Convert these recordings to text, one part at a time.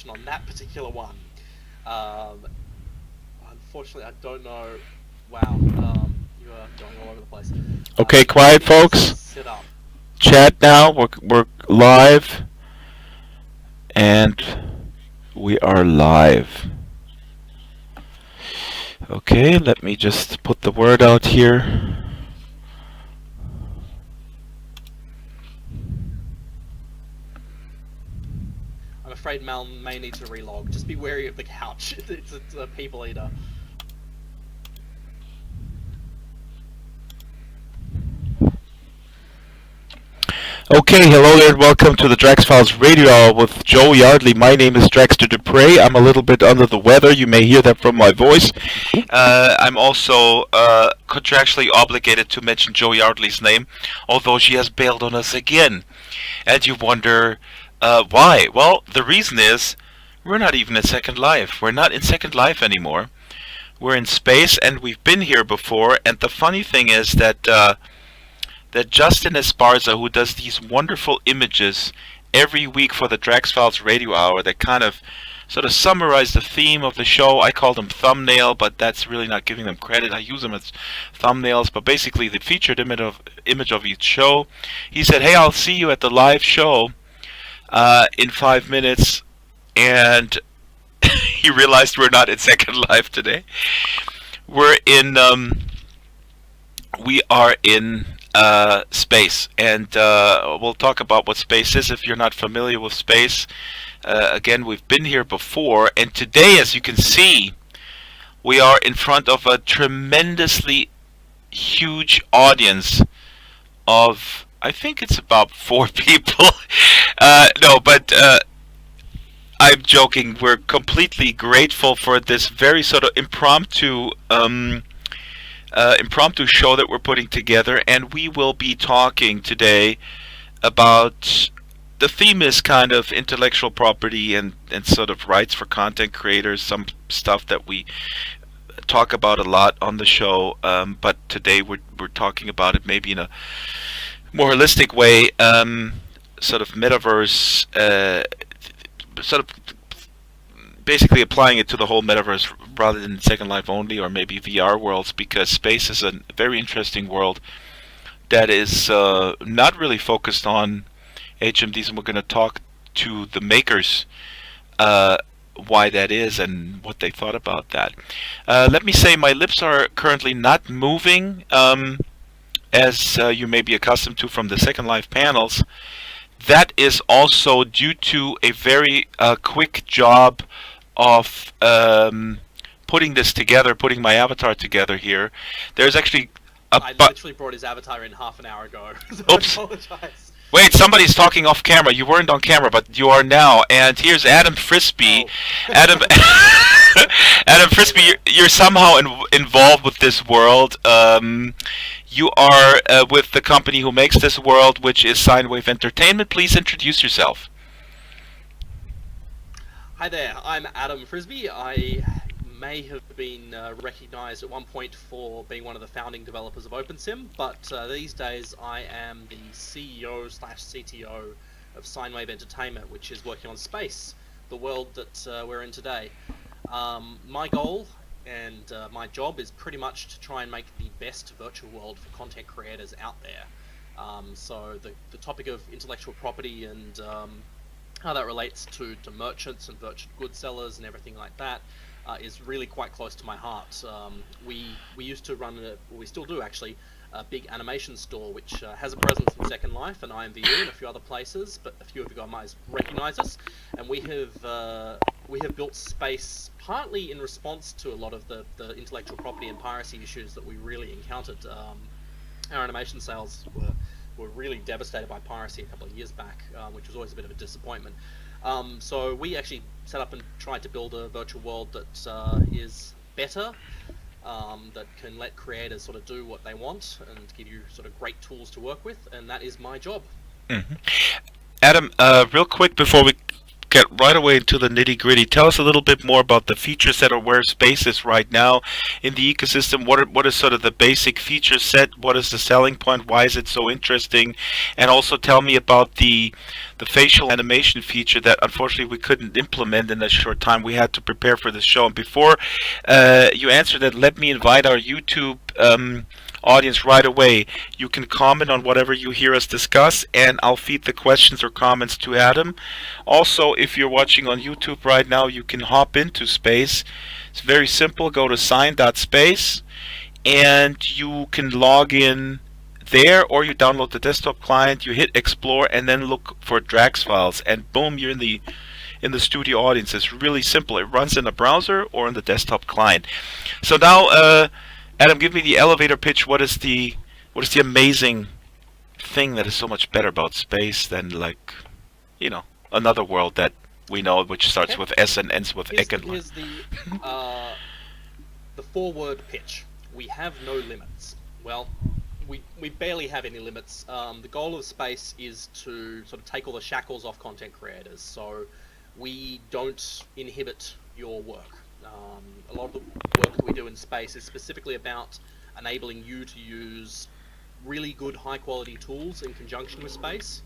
information on that particular one. Unfortunately, I don't know. Wow, you are going all over the place. Okay, Let quiet, me just folks. sit up. Chat now. We're live, and we are live. Okay, let me just put the word out here. I'm afraid Mal may need to relog. Just be wary of the couch. It's a people eater. Okay, hello there and welcome to the Drax Files Radio Hour with Joe Yardley. My name is Draxter Dupre. I'm a little bit under the weather. You may hear that from my voice. I'm also contractually obligated to mention Joe Yardley's name, although she has bailed on us again. And you wonder why? Well, the reason is we're not even in Second Life. We're not in Second Life anymore. We're in space, and we've been here before. And the funny thing is that Justin Esparza, who does these wonderful images every week for the Drax Files Radio Hour that kind of sort of summarize the theme of the show. I call them thumbnail, but that's really not giving them credit. I use them as thumbnails, but basically the featured image of each show. He said, hey, I'll see you at the live show in 5 minutes, and he realized we're not in Second Life today. We are in space, and we'll talk about what space is if you're not familiar with space. Again, we've been here before, and today, as you can see, we are in front of a tremendously huge audience of, I think it's about 4 people. No, but I'm joking. We're completely grateful for this very sort of impromptu show that we're putting together, and we will be talking today about, the theme is kind of intellectual property and sort of rights for content creators, some stuff that we talk about a lot on the show, but today we're talking about it maybe in a more holistic way, sort of metaverse, sort of basically applying it to the whole metaverse rather than Second Life only, or maybe VR worlds, because space is a very interesting world that is not really focused on HMDs, and we're going to talk to the makers why that is and what they thought about that. Let me say my lips are currently not moving, as you may be accustomed to from the Second Life panels. That is also due to a very quick job of putting this together, putting my avatar together here. There's actually I literally brought his avatar in half an hour ago. So oops. I apologize. Wait, somebody's talking off camera. You weren't on camera, but you are now. And here's Adam Frisbee. Oh. Adam Frisbee, you're somehow involved with this world. You are with the company who makes this world, which is Sinewave Entertainment. Please introduce yourself. Hi there, I'm Adam Frisbee. I may have been recognized at one point for being one of the founding developers of OpenSim, but these days I am the CEO/CTO of Sinewave Entertainment, which is working on space, the world that we're in today. My goal and my job is pretty much to try and make the best virtual world for content creators out there. So the topic of intellectual property and how that relates to merchants and virtual good sellers and everything like that is really quite close to my heart. We used to run, we still do actually, a big animation store which has a presence in Second Life and IMVU and a few other places, but a few of you guys might recognize us. And we have built space partly in response to a lot of the intellectual property and piracy issues that we really encountered. Our animation sales were really devastated by piracy a couple of years back, which was always a bit of a disappointment. So we actually set up and tried to build a virtual world that is better, that can let creators sort of do what they want and give you sort of great tools to work with, and that is my job. Mm-hmm. Adam, real quick before we get right away into the nitty-gritty. Tell us a little bit more about the feature set or where space is right now in the ecosystem. What is sort of the basic feature set? What is the selling point? Why is it so interesting? And also tell me about the facial animation feature that unfortunately we couldn't implement in a short time. We had to prepare for this show. And before you answer that, let me invite our YouTube audience right away. You can comment on whatever you hear us discuss, and I'll feed the questions or comments to Adam. Also, if you're watching on YouTube right now, you can hop into Space. It's very simple. Go to sign.space, and you can log in there, or you download the desktop client, you hit Explore, and then look for Drax Files, and boom, you're in the studio audience. It's really simple. It runs in a browser or in the desktop client. So now, Adam, give me the elevator pitch. What is the amazing thing that is so much better about space than, like, another world that we know, which starts with S and ends with Ek? Here's the four-word pitch. We have no limits. Well, we barely have any limits. The goal of space is to sort of take all the shackles off content creators. So we don't inhibit your work. A lot of the work that we do in space is specifically about enabling you to use really good high quality tools in conjunction with space.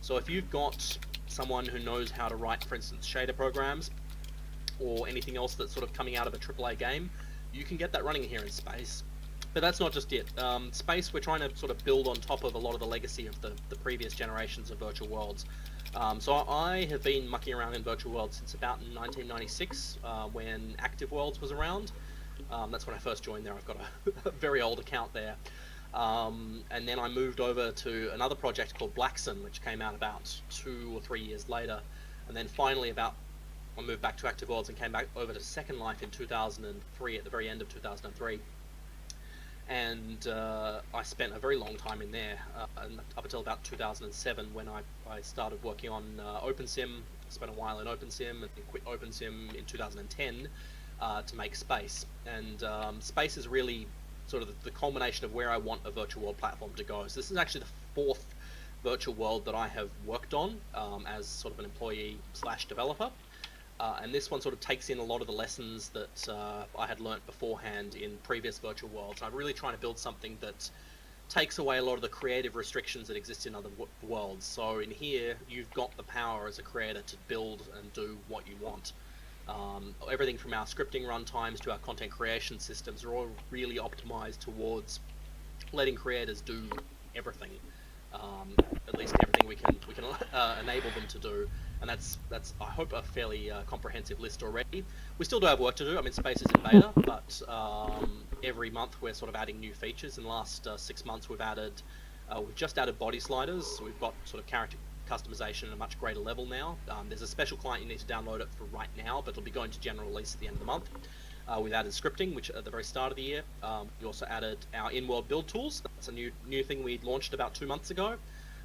So if you've got someone who knows how to write, for instance, shader programs or anything else that's sort of coming out of a AAA game, you can get that running here in space. But that's not just it. Space, we're trying to sort of build on top of a lot of the legacy of the previous generations of virtual worlds. So I have been mucking around in virtual worlds since about 1996, when Active Worlds was around. That's when I first joined there. I've got a very old account there. And then I moved over to another project called Blackson, which came out about 2 or 3 years later. And then finally I moved back to Active Worlds and came back over to Second Life in 2003, at the very end of 2003. And I spent a very long time in there, up until about 2007, when I started working on OpenSim. Spent a while in OpenSim, and then quit OpenSim in 2010 to make Space. And Space is really sort of the culmination of where I want a virtual world platform to go. So this is actually the fourth virtual world that I have worked on as sort of an employee / developer. And this one sort of takes in a lot of the lessons that I had learnt beforehand in previous virtual worlds. I'm really trying to build something that takes away a lot of the creative restrictions that exist in other worlds. So in here, you've got the power as a creator to build and do what you want. Everything from our scripting runtimes to our content creation systems are all really optimized towards letting creators do everything. At least everything we can enable them to do. And that's I hope a fairly comprehensive list already. We still do have work to do. I mean, Space is in beta, but every month we're sort of adding new features. In the last 6 months, we've just added body sliders. So we've got sort of character customization at a much greater level now. There's a special client you need to download it for right now, but it'll be going to general release at the end of the month. We've added scripting, which at the very start of the year. We also added our in-world build tools. That's a new thing we launched about 2 months ago.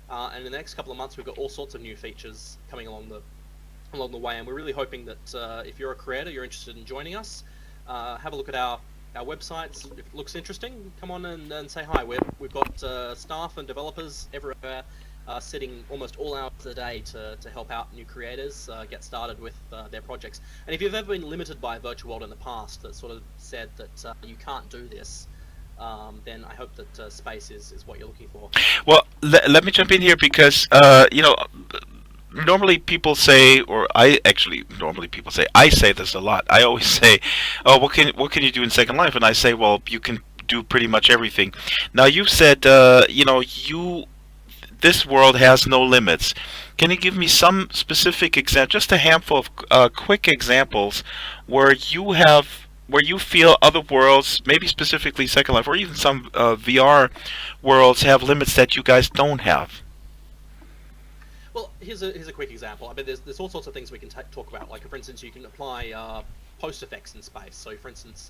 And in the next couple of months, we've got all sorts of new features coming along the way. And we're really hoping that if you're a creator, you're interested in joining us, have a look at our websites. If it looks interesting, come on and say hi. We've got staff and developers everywhere, sitting almost all hours a day to help out new creators get started with their projects. And if you've ever been limited by a virtual world in the past that sort of said that you can't do this, then I hope that Space is what you're looking for. Well, let me jump in here because normally people say, I say this a lot. I always say, "Oh, what can you do in Second Life?" And I say, "Well, you can do pretty much everything." Now you've said, this world has no limits. Can you give me some specific example, just a handful of quick examples where you feel other worlds, maybe specifically Second Life, or even some VR worlds, have limits that you guys don't have? Well, here's a quick example. I mean, there's all sorts of things we can talk about. Like, for instance, you can apply post effects in space. So, for instance,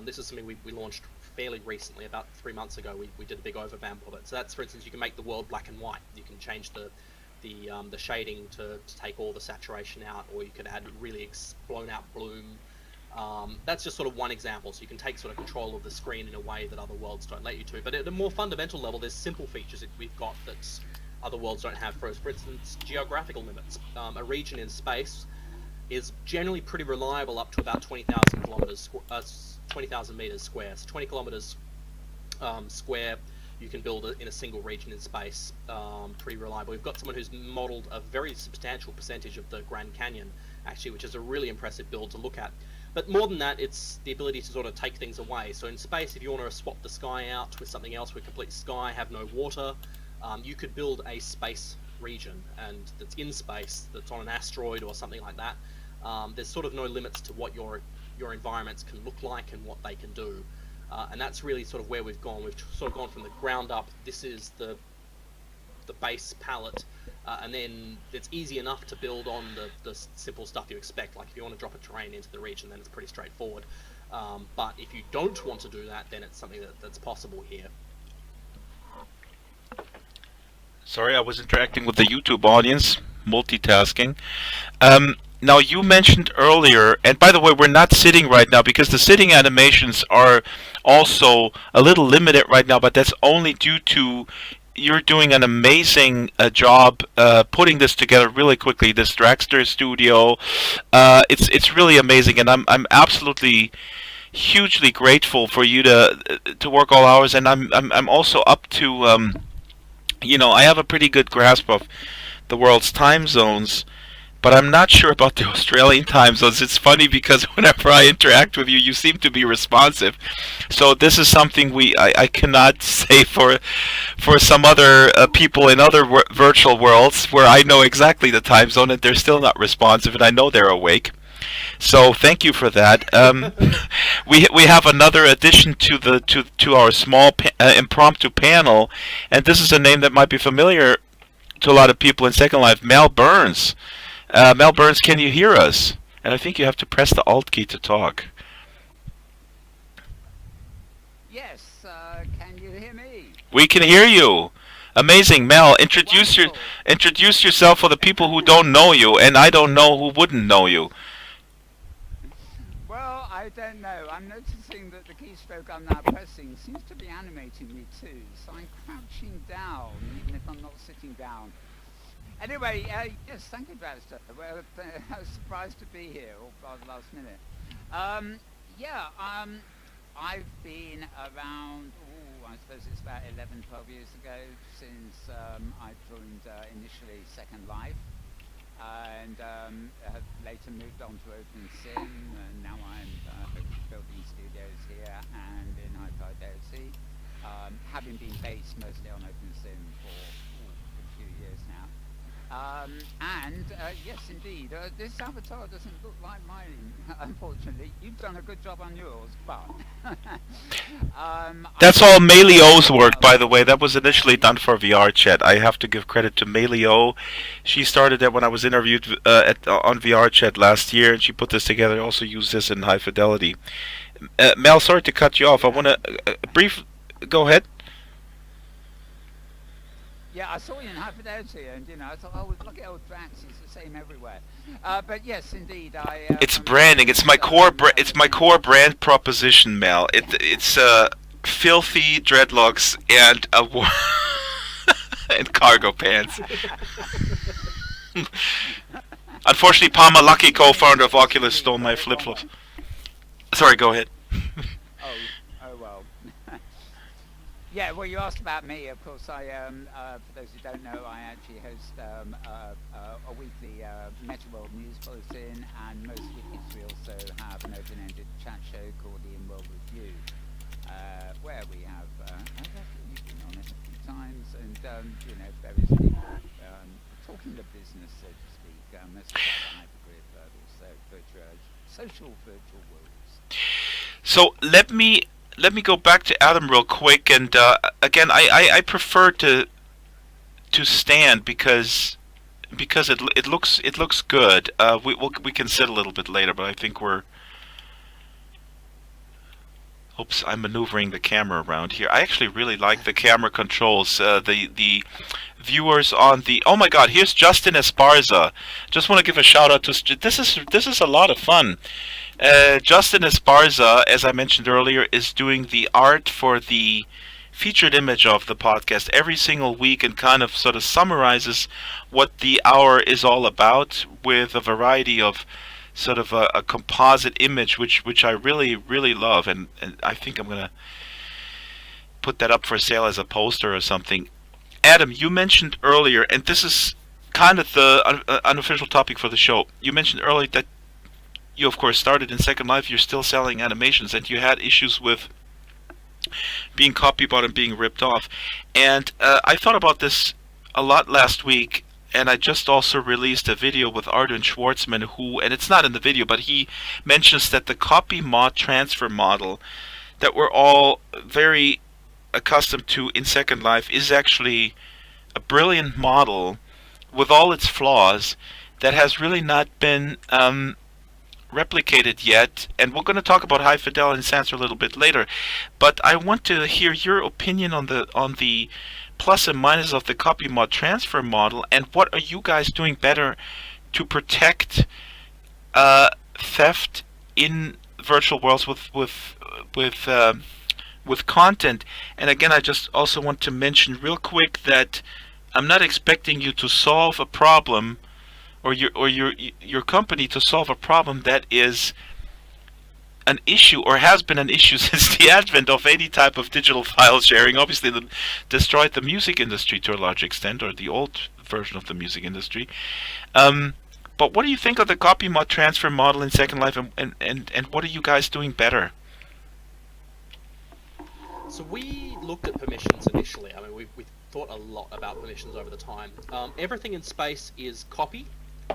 this is something we launched fairly recently, about 3 months ago. We did a big overvamp of it. So that's, for instance, you can make the world black and white. You can change the shading to take all the saturation out, or you could add really blown out bloom. That's just sort of one example. So you can take sort of control of the screen in a way that other worlds don't let you to. But at a more fundamental level, there's simple features that we've got that other worlds don't have. For instance, geographical limits. A region in space is generally pretty reliable up to about 20,000 kilometers, 20,000 meters square. So 20 kilometers square, you can build in a single region in space, pretty reliable. We've got someone who's modeled a very substantial percentage of the Grand Canyon, actually, which is a really impressive build to look at. But more than that, it's the ability to sort of take things away. So in space, if you want to swap the sky out with something else, with complete sky, have no water, you could build a space region, and that's in space, that's on an asteroid or something like that. There's sort of no limits to what your environments can look like and what they can do. And that's really sort of where we've gone. We've sort of gone from the ground up. This is the base palette, and then it's easy enough to build on the simple stuff you expect. Like if you want to drop a terrain into the region, then it's pretty straightforward. But if you don't want to do that, then it's something that's possible here. Sorry, I was interacting with the YouTube audience, multitasking. Now, you mentioned earlier, and by the way, we're not sitting right now because the sitting animations are also a little limited right now, but that's only due to you're doing an amazing job putting this together really quickly. This Dragster studio, it's really amazing, and I'm absolutely hugely grateful for you to work all hours, and I'm also up to I have a pretty good grasp of the world's time zones. But I'm not sure about the Australian time zones. It's funny because whenever I interact with you, you seem to be responsive. So this is something I cannot say for some other people in other virtual worlds where I know exactly the time zone and they're still not responsive, and I know they're awake. So thank you for that. We have another addition to our small impromptu panel, and this is a name that might be familiar to a lot of people in Second Life. Mel Burns. Mel Burns, can you hear us? And I think you have to press the Alt key to talk. Yes, can you hear me? We can hear you. Amazing, Mel. Introduce yourself for the people who don't know you, and I don't know who wouldn't know you. Well, I don't know. I'm noticing that the keystroke I'm now pressing seems to be animating me too, so I'm crouching down, even if I'm not sitting down. Anyway, yes, thank you, Draxter. Well, I was surprised to be here, or by the last minute. I've been around, I suppose it's about 11, 12 years ago since I joined initially Second Life, and have later moved on to OpenSim, and now I'm building studios here and in High Fidelity, having been based mostly on OpenSim for a few years now. Yes, indeed, this avatar doesn't look like mine, unfortunately. You've done a good job on yours, but... That's all Melio's work, by the way. That was initially done for VR Chat. I have to give credit to Melio. She started that when I was interviewed on VR Chat last year, and she put this together. I also used this in High Fidelity. Mel, sorry to cut you off. I want to... Go ahead. Yeah, I saw you in High Fidelity, and I thought, oh, look at old Drax, he's the same everywhere. But yes, indeed, it's branding. It's my core. It's my core brand proposition, Mel. It's filthy dreadlocks and and cargo pants. Unfortunately, Palma Lucky, co-founder of Oculus, stole my flip-flops. Sorry, go ahead. Oh well. Yeah, well, you asked about me. Of course, I for those who don't know, I actually host a weekly Metaworld news bulletin, and most weeks we also have an open-ended chat show called the In-World Review, where we have you've been on it a few times, and various people talking the business, so to speak, mostly about the hypergrid, but also social virtual worlds. So let me go back to Adam real quick, and again, I prefer to stand because it looks good. We can sit a little bit later, but I think we're. Oops, I'm maneuvering the camera around here. I actually really like the camera controls. The viewers on the. Oh my God! Here's Justin Esparza. Just want to give a shout out to. This is a lot of fun. Justin Esparza, as I mentioned earlier, is doing the art for the featured image of the podcast every single week and kind of sort of summarizes what the hour is all about with a variety of sort of a composite image, which I really, really love. And I think I'm going to put that up for sale as a poster or something. Adam, you mentioned earlier, and this is kind of the unofficial topic for the show. You mentioned earlier that you, of course, started in Second Life. You're still selling animations, and you had issues with being copybought and being ripped off. And I thought about this a lot last week, and I just also released a video with Arden Schwartzman, who, and it's not in the video, but he mentions that the copy mod transfer model that we're all very accustomed to in Second Life is actually a brilliant model with all its flaws that has really not been replicated yet, and we're going to talk about high fidelity sensor a little bit later. But I want to hear your opinion on the plus and minus of the copy mod transfer model, and what are you guys doing better to protect theft in virtual worlds with content. And again, I just also want to mention real quick that I'm not expecting you to solve a problem, or your company to solve a problem that is an issue or has been an issue since the advent of any type of digital file sharing. Obviously, that destroyed the music industry to a large extent, or the old version of the music industry. But what do you think of the copy mod transfer model in Second Life, and what are you guys doing better? So we looked at permissions initially. I mean, we thought a lot about permissions over the time. Everything in space is copy,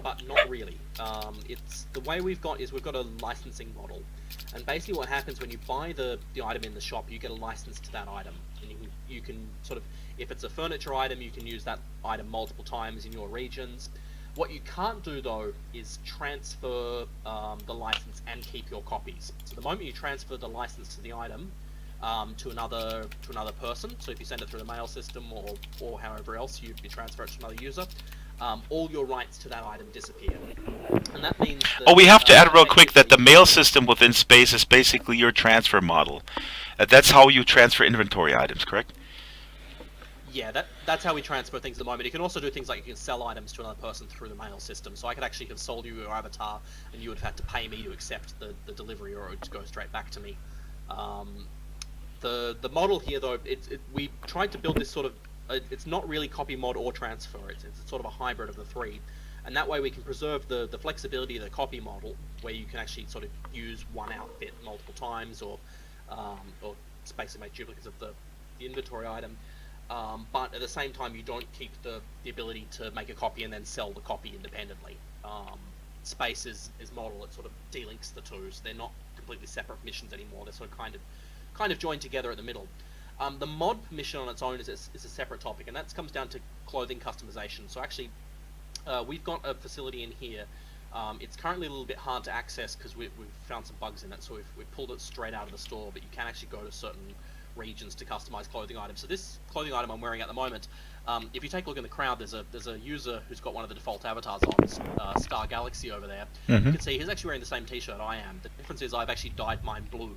but not really. It's the way we've got a licensing model, and basically what happens when you buy the item in the shop, you get a license to that item, and you can sort of, if it's a furniture item, you can use that item multiple times in your regions. What you can't do though is transfer the license and keep your copies. So the moment you transfer the license to the item to another person, so if you send it through the mail system or however else you transfer it to another user, all your rights to that item disappear. And that means that, we have to add real quick that the mail system within Space is basically your transfer model. That's how you transfer inventory items, correct? Yeah, that's how we transfer things at the moment. You can also do things like you can sell items to another person through the mail system. So I could actually have sold you your avatar, and you would have had to pay me to accept the delivery, or it would go straight back to me. The model here, though, we tried to build this sort of, it's not really copy mod or transfer. It's sort of a hybrid of the three, and that way we can preserve the flexibility of the copy model, where you can actually sort of use one outfit multiple times, or basically make duplicates of the inventory item. But at the same time, you don't keep the ability to make a copy and then sell the copy independently. Space's model, it sort of delinks the two, so they're not completely separate missions anymore. They're sort of kind of joined together at the middle. The mod permission on its own is a separate topic, and that comes down to clothing customization. So actually, we've got a facility in here. It's currently a little bit hard to access because we've found some bugs in it, so we've pulled it straight out of the store, but you can actually go to certain regions to customize clothing items. So this clothing item I'm wearing at the moment, if you take a look in the crowd, there's a user who's got one of the default avatars on, Star Galaxy over there. Mm-hmm. You can see he's actually wearing the same t-shirt I am. The difference is I've actually dyed mine blue.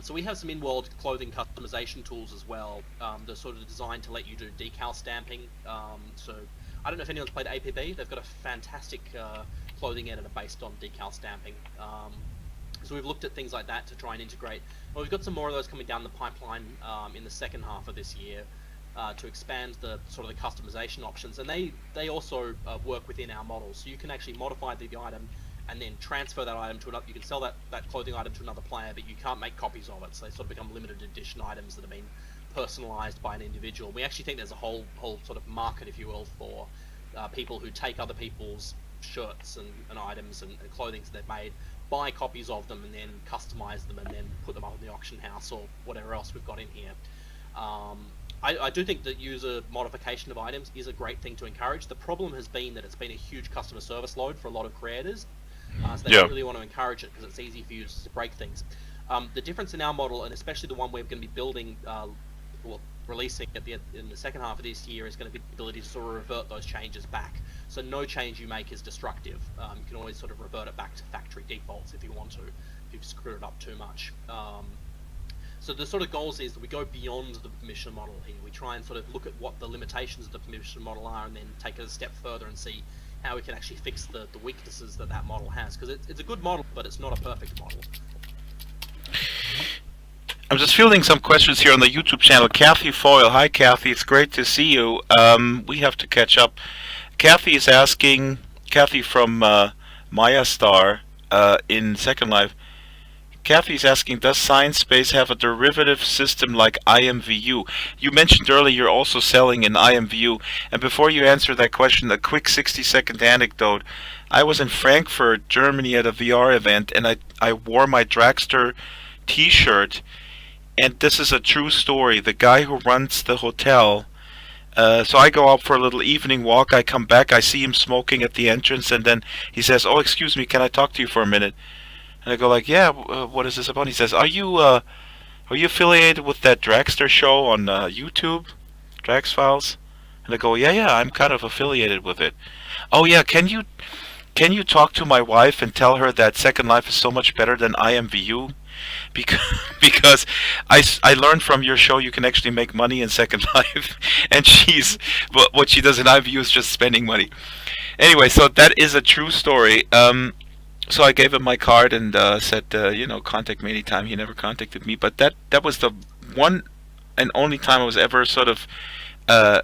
So we have some in-world clothing customization tools as well. They're sort of designed to let you do decal stamping. So I don't know if anyone's played APB. They've got a fantastic clothing editor based on decal stamping. So we've looked at things like that to try and integrate. Well, we've got some more of those coming down the pipeline in the second half of this year to expand the sort of the customization options, and they also work within our model. So you can actually modify the item and then transfer that item to another. You can sell that clothing item to another player, but you can't make copies of it. So they sort of become limited edition items that have been personalized by an individual. We actually think there's a whole sort of market, if you will, for people who take other people's shirts and items and clothing that they've made, buy copies of them, and then customize them and then put them up in the auction house or whatever else we've got in here. I do think that user modification of items is a great thing to encourage. The problem has been that it's been a huge customer service load for a lot of creators, so they don't really want to encourage it because it's easy for users to break things. The difference in our model, and especially the one we're going to be building, releasing in the second half of this year, is going to be the ability to sort of revert those changes back. So no change you make is destructive. You can always sort of revert it back to factory defaults if you want to, if you've screwed it up too much. So the sort of goals is that we go beyond the permission model here. We try and sort of look at what the limitations of the permission model are, and then take it a step further and see how we can actually fix the weaknesses that model has. Because it's a good model, but it's not a perfect model. I'm just fielding some questions here on the YouTube channel. Kathy Foyle, hi Kathy, it's great to see you. We have to catch up. Kathy is asking, Kathy from Maya Star in Second Life. Kathy's asking, does Sciencebase have a derivative system like IMVU? You mentioned earlier you're also selling an IMVU. And before you answer that question, a quick 60-second anecdote. I was in Frankfurt, Germany at a VR event, and I wore my Dragster t-shirt. And this is a true story. The guy who runs the hotel, so I go out for a little evening walk. I come back, I see him smoking at the entrance, and then he says, "Oh, excuse me, can I talk to you for a minute?" And I go like, "Yeah, what is this about?" He says, Are you affiliated with that Dragster show on YouTube, Drax Files?" And I go, "Yeah, I'm kind of affiliated with it." "Oh yeah, can you talk to my wife and tell her that Second Life is so much better than IMVU? Because I learned from your show you can actually make money in Second Life, and what she does in IMVU is just spending money." Anyway, so that is a true story. So I gave him my card and said, contact me anytime. He never contacted me, but that was the one and only time I was ever sort of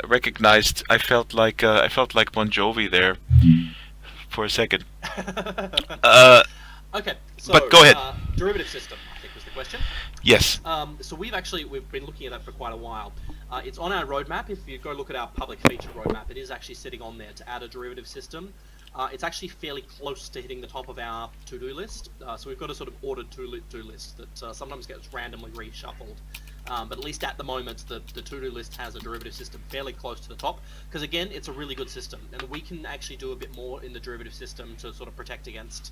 recognized. I felt like Bon Jovi there for a second. Okay, so but go ahead. Derivative system, I think was the question. Yes. So we've been looking at that for quite a while. It's on our roadmap. If you go look at our public feature roadmap, it is actually sitting on there to add a derivative system. It's actually fairly close to hitting the top of our to-do list. So we've got a sort of ordered to-do list that sometimes gets randomly reshuffled. But at least at the moment, the to-do list has a derivative system fairly close to the top. Because again, it's a really good system. And we can actually do a bit more in the derivative system to sort of protect against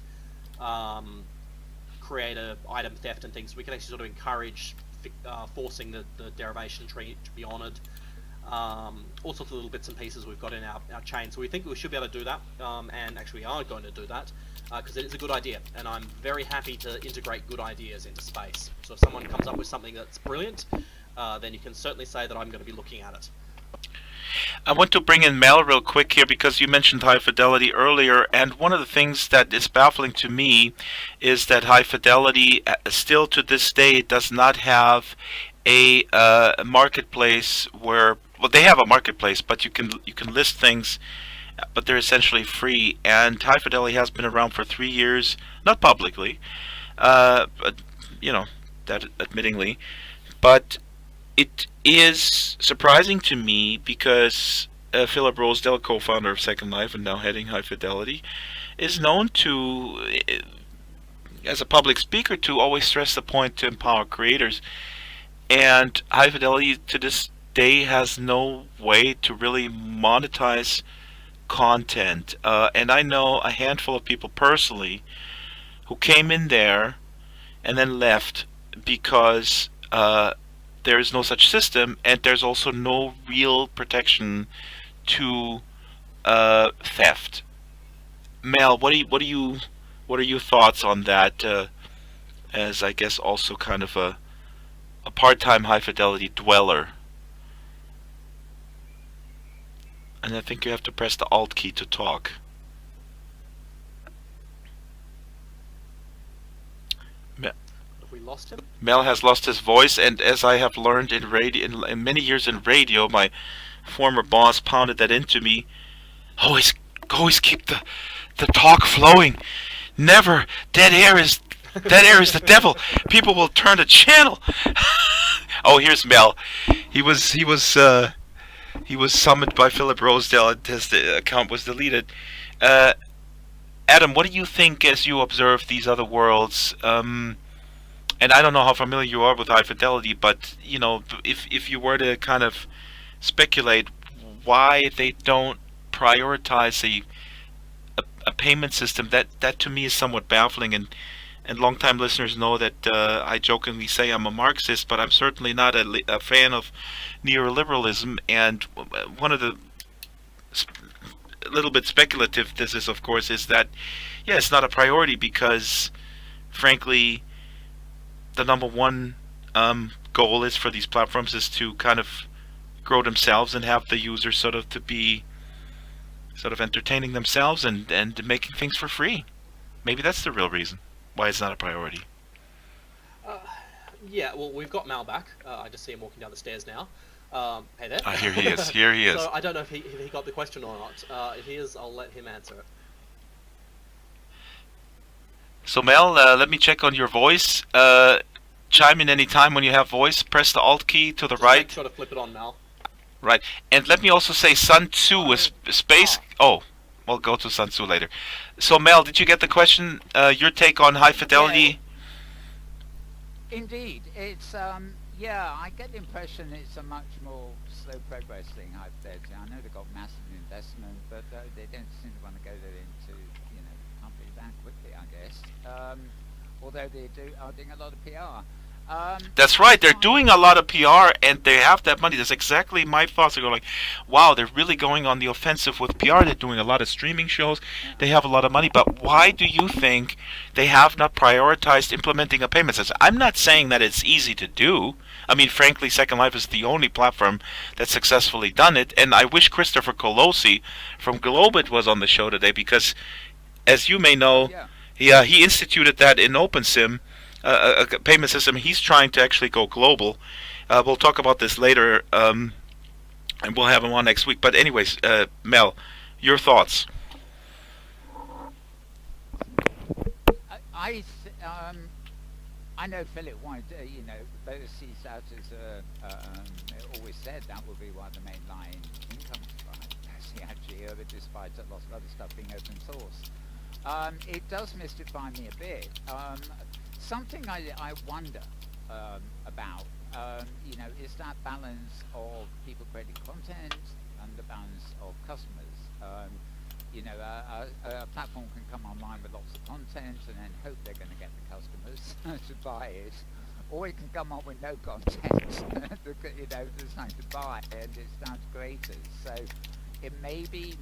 creator item theft and things. We can actually sort of encourage forcing the derivation tree to be honoured. All sorts of little bits and pieces we've got in our chain. So we think we should be able to do that, and actually we are going to do that, because it is a good idea, and I'm very happy to integrate good ideas into space. So if someone comes up with something that's brilliant, then you can certainly say that I'm going to be looking at it. I want to bring in Mel real quick here because you mentioned High Fidelity earlier, and one of the things that is baffling to me is that High Fidelity still to this day does not have a marketplace where, well, they have a marketplace, but you can list things, but they're essentially free. And High Fidelity has been around for 3 years, not publicly, but that admittingly, but it is surprising to me because Philip Rosedale, co-founder of Second Life and now heading High Fidelity, is known to, as a public speaker, to always stress the point to empower creators. And High Fidelity to this day has no way to really monetize content. And I know a handful of people personally who came in there and then left because there is no such system, and there's also no real protection to theft. Mel, what are your thoughts on that? As I guess also kind of a part-time High Fidelity dweller. And I think you have to press the Alt key to talk. We lost him. Mel has lost his voice, and as I have learned in radio, in many years in radio, my former boss pounded that into me. Always keep the talk flowing. Never dead air is the devil. People will turn the channel. Oh, here's Mel. He was summoned by Philip Rosedale, and his account was deleted. Adam, what do you think as you observe these other worlds? And I don't know how familiar you are with High Fidelity, but if you were to kind of speculate why they don't prioritize a payment system, that to me is somewhat baffling. And longtime listeners know that I jokingly say I'm a Marxist, but I'm certainly not a fan of neoliberalism. And one of the a little bit speculative this is, of course, is that it's not a priority because, frankly, the number one goal is for these platforms is to kind of grow themselves and have the users sort of to be sort of entertaining themselves and making things for free. Maybe that's the real reason why it's not a priority. Yeah, well, we've got Mal back. I just see him walking down the stairs now. Hey there. Here he is. Here he is. So I don't know if he got the question or not. If he is, I'll let him answer it. So Mel, let me check on your voice. Chime in any time when you have voice. Press the Alt key to the Just right. make sure to flip it on, Mal. Right. And let me also say Sun Tzu with space. Oh, we'll go to Sun Tzu later. So Mel, did you get the question? Your take on high fidelity? Indeed, it's I get the impression it's a much more slow progress thing. High fidelity. I know they've got massive investment, but they don't seem to want to go there into company that quickly, I guess. Although they are doing a lot of PR. That's right. They're doing a lot of PR, and they have that money. That's exactly my thoughts. I go like, wow, they're really going on the offensive with PR. They're doing a lot of streaming shows. They have a lot of money. But why do you think they have not prioritized implementing a payment system? I'm not saying that it's easy to do. I mean, frankly, Second Life is the only platform that's successfully done it. And I wish Christopher Colosi from Globit was on the show today because, as you may know, he instituted that in OpenSim. A payment system. He's trying to actually go global. We'll talk about this later, and we'll have him on next week. But anyways, Mel, your thoughts? I know Philip White. Those sees out as always said that would be one of the main line income streams. Actually, despite a lot of other stuff being open source, it does mystify me a bit. Something I wonder about, is that balance of people creating content and the balance of customers. A platform can come online with lots of content and then hope they're going to get the customers to buy it, or it can come up with no content. There's nothing to buy, and it's down to creators. So it maybe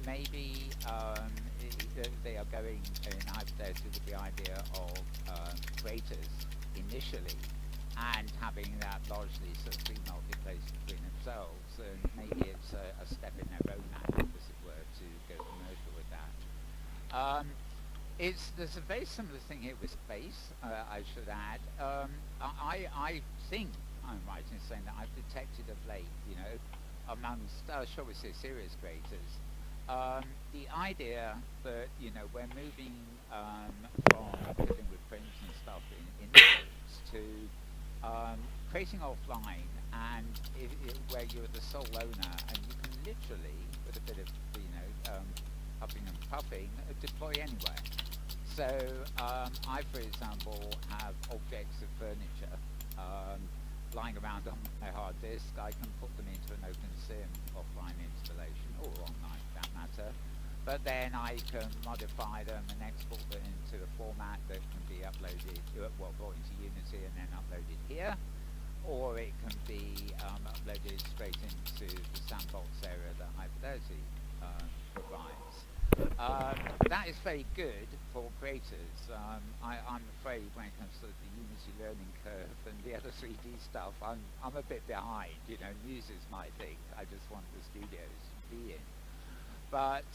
they are going in hypothetically with the idea of creators initially and having that largely sort of free marketplace between themselves, and maybe it's a step in their roadmap, as it were, to go commercial with that. There's a very similar thing here with space, I should add. I think I'm right in saying that I've detected of late, amongst, shall we say, serious creators, the idea that we're moving from dealing with prints and stuff in images to creating offline, and where you're the sole owner, and you can literally, with a bit of huffing and puffing, deploy anywhere. So I, for example, have objects of furniture lying around on my hard disk. I can put them into an OpenSim offline installation, or online for that matter. But then I can modify them and export them into a format that can be uploaded, brought into Unity and then uploaded here. Or it can be uploaded straight into the sandbox area that High Fidelity provides. That is very good for creators. I'm afraid when it comes to the Unity learning curve and the other 3D stuff, I'm a bit behind. Users might think I just want the studios to be in. But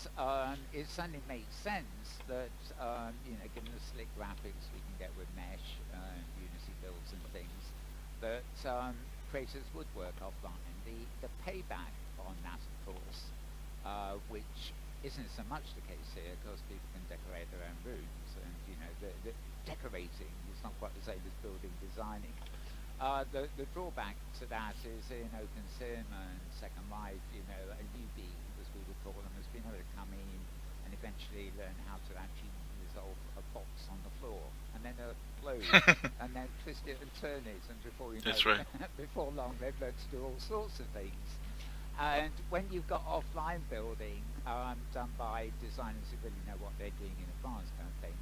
it certainly makes sense that, given the slick graphics we can get with Mesh, Unity builds and things, that creators would work offline. The payback on that, of course, which isn't so much the case here, because people can decorate their own rooms, and the decorating is not quite the same as building, designing. The drawback to that is in OpenSim and Second Life, a newbie, as we would call them, has been able to come in and eventually learn how to actually resolve a box on the floor, and then upload, and then twist it and turn it, and before you know it, before long they've learned to do all sorts of things. And when you've got offline building done by designers who really know what they're doing in advance, kind of thing,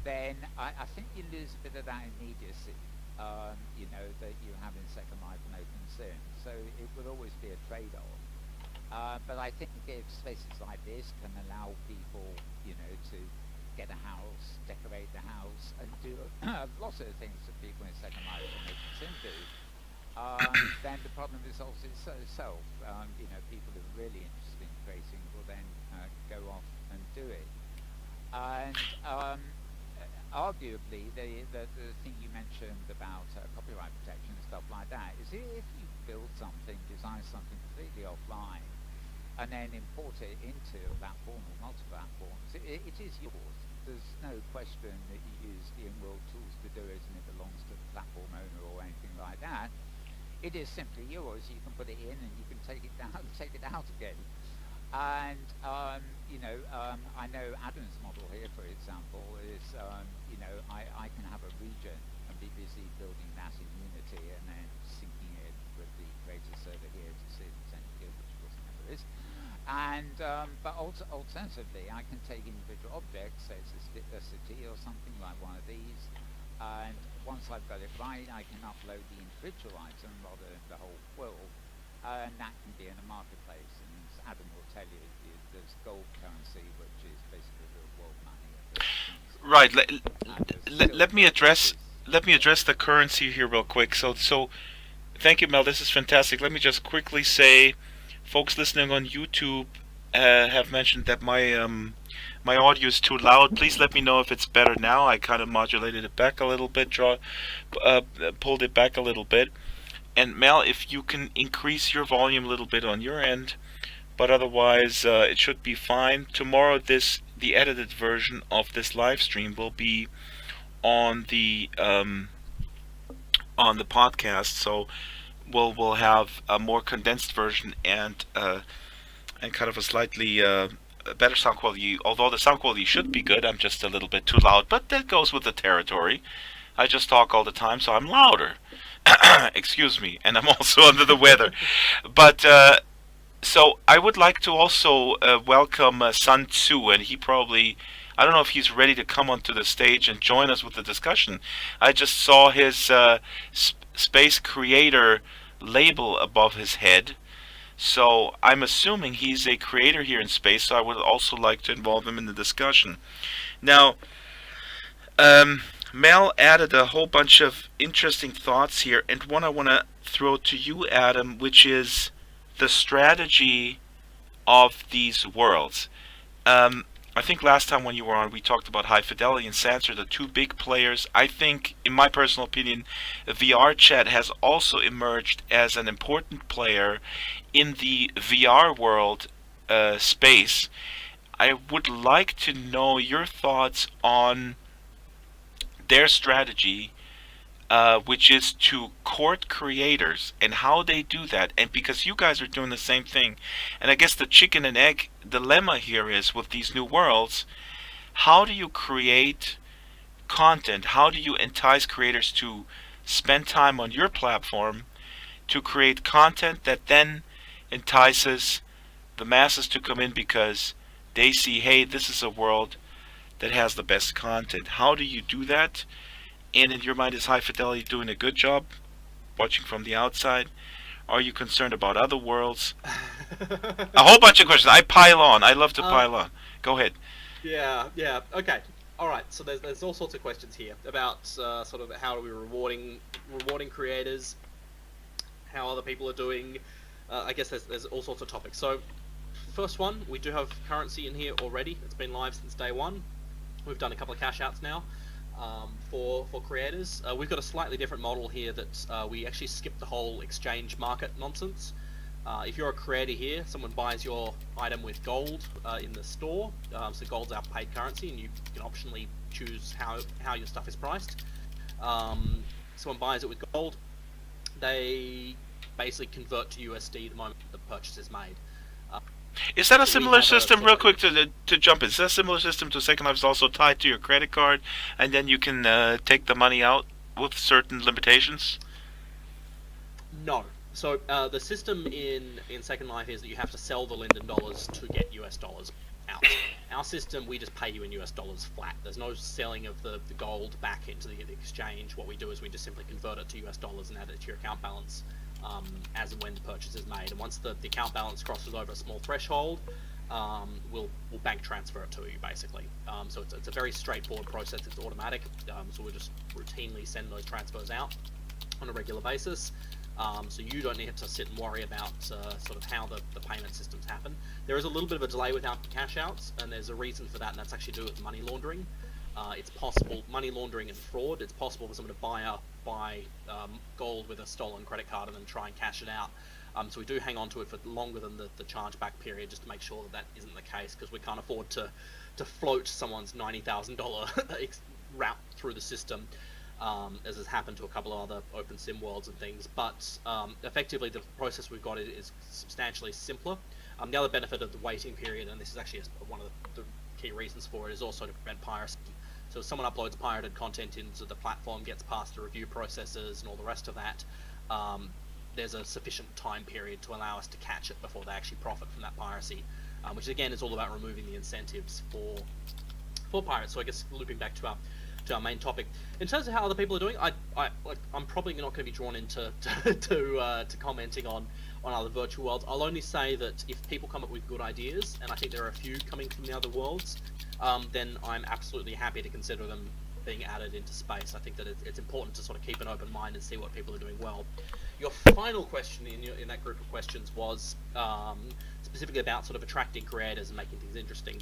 then I think you lose a bit of that immediacy, that you have in Second Life and OpenSim. So it will always be a trade-off. But I think if spaces like this can allow people, to get a house, decorate the house, and do lots of the things that people in Second Life and OpenSim do, then the problem resolves itself. People who are really interested in creating will then go off and do it. And arguably, the thing you mentioned about copyright protection and stuff like that is if you build something, design something completely offline, and then import it into a platform or multi-platforms, it is yours. There's no question that you use the in-world tools to do it and it belongs to the platform owner or anything like that. It is simply yours. You can put it in and you can take it down, take it out again. And I know Adam's model here, for example, is I can have a region and be busy building that in Unity and then syncing it with the creator server here to see if it's any good, which of course it never is. And but alternatively, I can take individual objects, say it's a city or something like one of these, and once I've got it right, I can upload the individual item rather than the whole world, and that can be in a marketplace. And as Adam will tell you, there's gold currency, which is basically the world money. Right. Let me address the currency here real quick. So thank you, Mel. This is fantastic. Let me just quickly say, folks listening on YouTube have mentioned that my audio is too loud. Please let me know if it's better now. I kind of modulated it back a little bit, pulled it back a little bit. And Mel, if you can increase your volume a little bit on your end, but otherwise it should be fine. Tomorrow, the edited version of this live stream will be on the podcast, so we'll have a more condensed version and kind of a slightly better sound quality. Although the sound quality should be good, I'm just a little bit too loud, but that goes with the territory. I just talk all the time, so I'm louder. Excuse me, and I'm also under the weather. But so I would like to also welcome Sun Tzu, and he probably, I don't know if he's ready to come onto the stage and join us with the discussion. I just saw his Space Creator label above his head, so I'm assuming he's a creator here in space, so I would also like to involve him in the discussion. Now, Mel added a whole bunch of interesting thoughts here, and one I want to throw to you, Adam, which is the strategy of these worlds. I think last time when you were on, we talked about High Fidelity and Sanser, the two big players. I think, in my personal opinion, VR Chat has also emerged as an important player in the VR world space. I would like to know your thoughts on their strategy, which is to court creators and how they do that. And because you guys are doing the same thing, and I guess the chicken and egg dilemma here is with these new worlds, how do you create content? How do you entice creators to spend time on your platform to create content that then entices the masses to come in because they see, hey, this is a world that has the best content? How do you do that? And in your mind, is High Fidelity doing a good job watching from the outside? Are you concerned about other worlds? A whole bunch of questions. I pile on. I love to pile on. Go ahead. Yeah. Okay. All right. So there's all sorts of questions here about sort of how are we rewarding creators, how other people are doing. I guess there's all sorts of topics. So first one, we do have currency in here already. It's been live since day one. We've done a couple of cash outs now for creators. We've got a slightly different model here that we actually skip the whole exchange market nonsense. If you're a creator here, someone buys your item with gold in the store, so gold's our paid currency, and you can optionally choose how your stuff is priced. Someone buys it with gold, they basically convert to USD the moment the purchase is made. Is that a similar system, real quick, to jump in? Is that a similar system to Second Life? Is also tied to your credit card, and then you can take the money out with certain limitations? No. So the system in Second Life is that you have to sell the Linden dollars to get US dollars out. Our system, we just pay you in US dollars flat. There's no selling of the gold back into the exchange. What we do is we just simply convert it to US dollars and add it to your account balance as and when the purchase is made. And once the account balance crosses over a small threshold, we'll bank transfer it to you, basically. So it's a very straightforward process. It's automatic. So we'll just routinely send those transfers out on a regular basis. So you don't need to sit and worry about sort of how the payment systems happen. There is a little bit of a delay without cash outs, and there's a reason for that, and that's actually to do with money laundering. It's possible, money laundering and fraud, it's possible for someone to buy gold with a stolen credit card and then try and cash it out. So we do hang on to it for longer than the chargeback period, just to make sure that isn't the case, because we can't afford to float someone's $90,000 route through the system, as has happened to a couple of other open sim worlds and things. But effectively, the process we've got is substantially simpler. The other benefit of the waiting period, and this is actually one of the key reasons for it, is also to prevent piracy. So if someone uploads pirated content into the platform, gets past the review processes and all the rest of that, there's a sufficient time period to allow us to catch it before they actually profit from that piracy, which again is all about removing the incentives for pirates. So I guess looping back to our main topic, in terms of how other people are doing, I'm probably not going to be drawn into to commenting on other virtual worlds. I'll only say that if people come up with good ideas, and I think there are a few coming from the other worlds, then I'm absolutely happy to consider them being added into space. I think that it's important to sort of keep an open mind and see what people are doing well. Your final question in that group of questions was specifically about sort of attracting creators and making things interesting.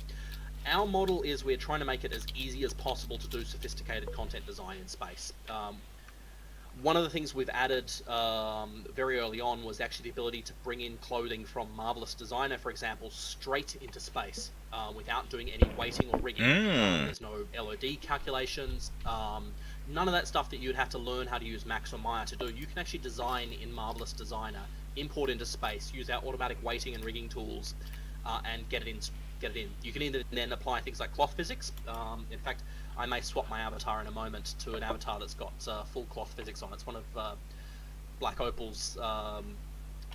Our model is we're trying to make it as easy as possible to do sophisticated content design in space. One of the things we've added very early on was actually the ability to bring in clothing from Marvelous Designer, for example, straight into space without doing any weighting or rigging. There's no LOD calculations, none of that stuff that you'd have to learn how to use Max or Maya to do. You can actually design in Marvelous Designer, import into space, use our automatic weighting and rigging tools, and get it in. You can either then apply things like cloth physics. In fact, I may swap my avatar in a moment to an avatar that's got full cloth physics on. It's one of Black Opal's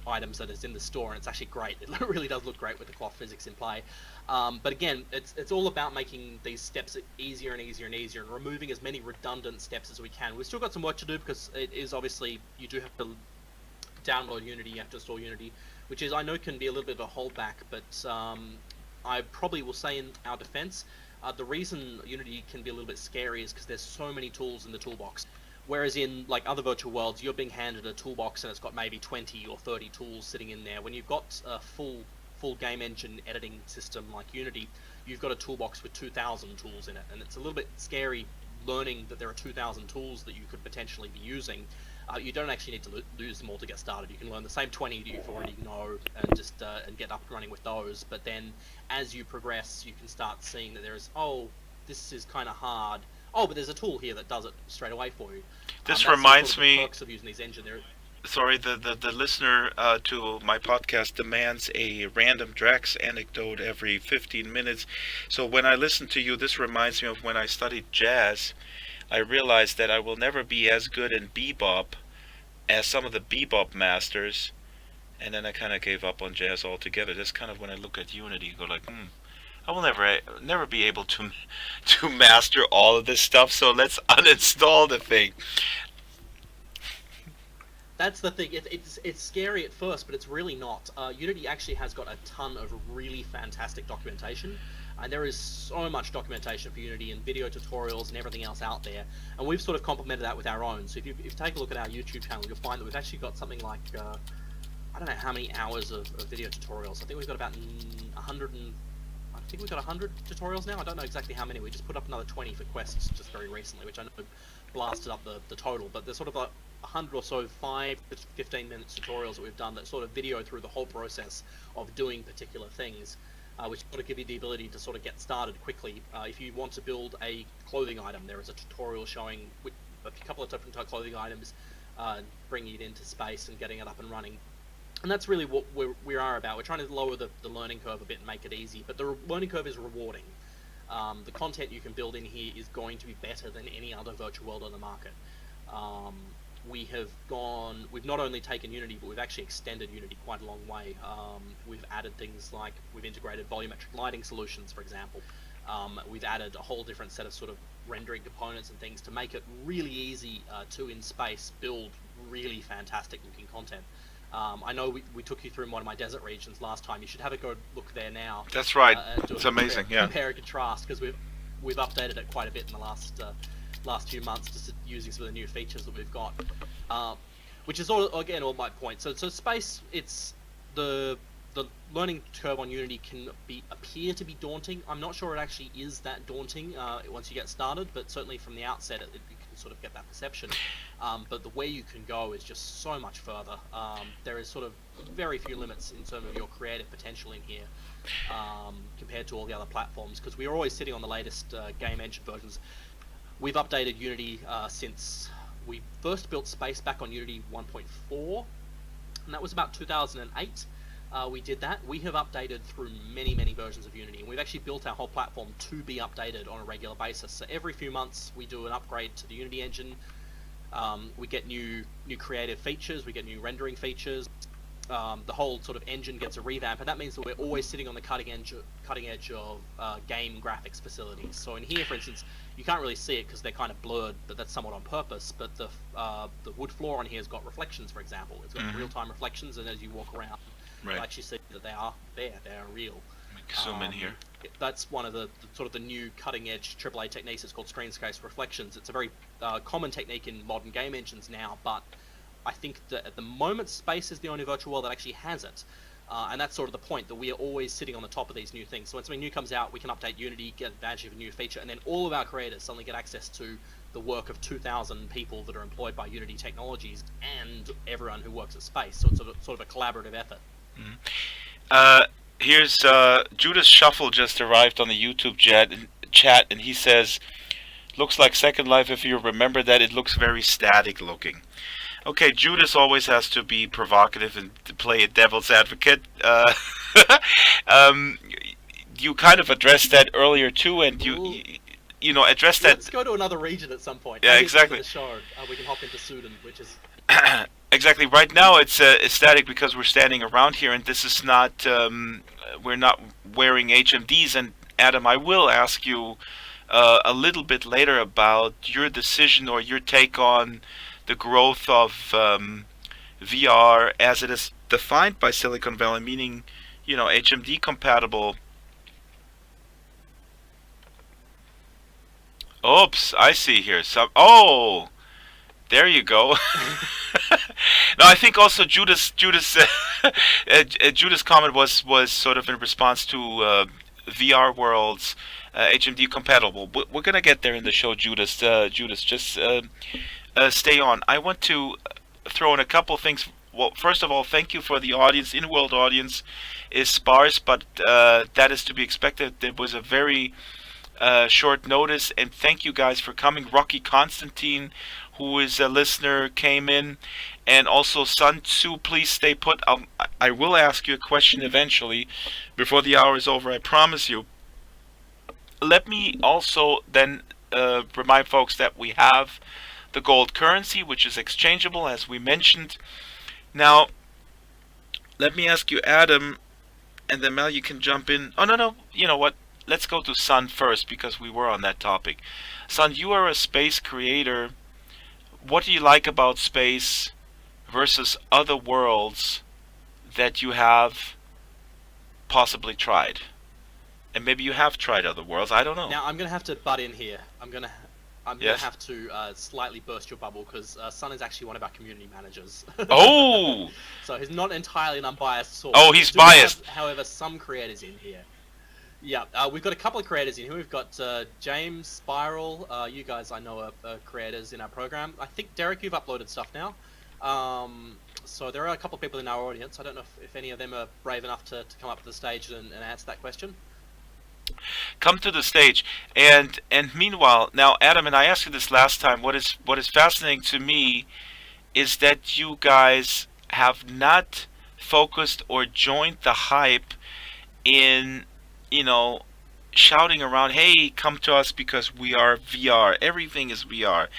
items that is in the store, and it's actually great. It really does look great with the cloth physics in play. But again, it's all about making these steps easier and easier and easier, and removing as many redundant steps as we can. We've still got some work to do, because it is obviously, you do have to download Unity, you have to install Unity, which is, I know, can be a little bit of a holdback, but I probably will say in our defense, the reason Unity can be a little bit scary is because there's so many tools in the toolbox. Whereas in like other virtual worlds, you're being handed a toolbox and it's got maybe 20 or 30 tools sitting in there. When you've got a full game engine editing system like Unity, you've got a toolbox with 2,000 tools in it, and it's a little bit scary learning that there are 2,000 tools that you could potentially be using. You don't actually need to lose them all to get started. You can learn the same 20 that you already know and just and get up and running with those. But then as you progress, you can start seeing that there's, oh, this is kind of hard. Oh, but there's a tool here that does it straight away for you. This reminds sort of the me. perks of using these engines. Sorry, the listener to my podcast demands a random Drax anecdote every 15 minutes. So when I listen to you, this reminds me of when I studied jazz. I realized that I will never be as good in bebop as some of the bebop masters, and then I kind of gave up on jazz altogether. That's kind of when I look at Unity and go like, I will never be able to master all of this stuff, so let's uninstall the thing. That's the thing. It's scary at first, but it's really not. Unity actually has got a ton of really fantastic documentation. And there is so much documentation for Unity and video tutorials and everything else out there. And we've sort of complemented that with our own. So if you take a look at our YouTube channel, you'll find that we've actually got something like, I don't know how many hours of video tutorials. I think we've got about 100 tutorials now. I don't know exactly how many. We just put up another 20 for quests just very recently, which I know blasted up the total. But there's sort of like 100 or so 5 to 15 minutes tutorials that we've done that sort of video through the whole process of doing particular things. Which sort of give you the ability to sort of get started quickly. If you want to build a clothing item, there is a tutorial showing a couple of different clothing items, bringing it into space and getting it up and running. And that's really what we are about. We're trying to lower the learning curve a bit and make it easy, but the learning curve is rewarding. The content you can build in here is going to be better than any other virtual world on the market. We've not only taken Unity, but we've actually extended Unity quite a long way. We've added things like, we've integrated volumetric lighting solutions, for example. We've added a whole different set of sort of rendering components and things to make it really easy to, in space, build really fantastic looking content. I know we took you through one of my desert regions last time. You should have a go look there now. That's right. It's amazing, yeah. Compare and contrast, because we've updated it quite a bit in the last few months, just using some of the new features that we've got. which is all again all my point. So space, it's the learning curve on Unity can appear to be daunting. I'm not sure it actually is that daunting once you get started, but certainly from the outset you can sort of get that perception. But the where you can go is just so much further. There is sort of very few limits in terms of your creative potential in here compared to all the other platforms, because we are always sitting on the latest game engine versions. We've updated Unity since we first built Space back on Unity 1.4, and that was about 2008. We did that. We have updated through many versions of Unity, and we've actually built our whole platform to be updated on a regular basis. So every few months we do an upgrade to the Unity engine. We get new creative features, we get new rendering features. The whole sort of engine gets a revamp, and that means that we're always sitting on the cutting edge of game graphics facilities. So in here, for instance, you can't really see it because they're kind of blurred, but that's somewhat on purpose. But the wood floor on here has got reflections, for example. It's got real-time reflections, and as you walk around, Right. you'll actually see that they are there. They are real. Zoom in here. That's one of the sort of the new cutting-edge AAA techniques. It's called screen-space reflections. It's a very common technique in modern game engines now, but I think that at the moment, Space is the only virtual world that actually has it. And that's sort of the point, that we are always sitting on the top of these new things. So when something new comes out, we can update Unity, get advantage of a new feature, and then all of our creators suddenly get access to the work of 2,000 people that are employed by Unity Technologies and everyone who works at Space. So it's sort of a collaborative effort. Here's Judas Shuffle just arrived on the YouTube chat, and he says, looks like Second Life. If you remember that, it looks very static looking. Okay, Judas always has to be provocative and to play a devil's advocate. You kind of addressed that earlier too, and you know, addressed that. Let's go to another region at some point. Yeah, exactly. The show, we can hop into Sudan, which is exactly. Right now it's static because we're standing around here, and this is not. We're not wearing HMDs. And Adam, I will ask you a little bit later about your decision or your take on the growth of VR as it is defined by Silicon Valley, meaning, you know, HMD compatible. Oops, I see here. Oh, there you go. No, I think also Judas' comment was sort of in response to VR worlds HMD compatible. We're gonna get there in the show, Judas. Just stay on. I want to throw in a couple things. Well, first of all, thank you for the audience. In-world audience is sparse, but that is to be expected. There was a very short notice, and thank you guys for coming. Rocky Constantine, who is a listener, came in, and also Sun Tzu, please stay put. I will ask you a question eventually, before the hour is over, I promise you. Let me also then remind folks that we have the gold currency, which is exchangeable, as we mentioned. Now, let me ask you, Adam, and then Mel, you can jump in. Oh, no, you know what? Let's go to Sun first, because we were on that topic. Sun, you are a space creator. What do you like about space versus other worlds that you have possibly tried? And maybe you have tried other worlds, I don't know. Now, I'm going to have to butt in here. I'm going to Yes? have to slightly burst your bubble, because Sun is actually one of our community managers. Oh! So he's not entirely an unbiased source. Oh, he's We do biased. have, however, some creators in here. Yeah, we've got a couple of creators in here. We've got James, Spiral. You guys I know are creators in our program. I think, Derek, you've uploaded stuff now. So there are a couple of people in our audience. I don't know if any of them are brave enough to come up to the stage and answer that question. Come to the stage. And meanwhile, now Adam, and I asked you this last time, what is fascinating to me is that you guys have not focused or joined the hype in, you know, shouting around, hey, come to us because we are VR. Everything is VR.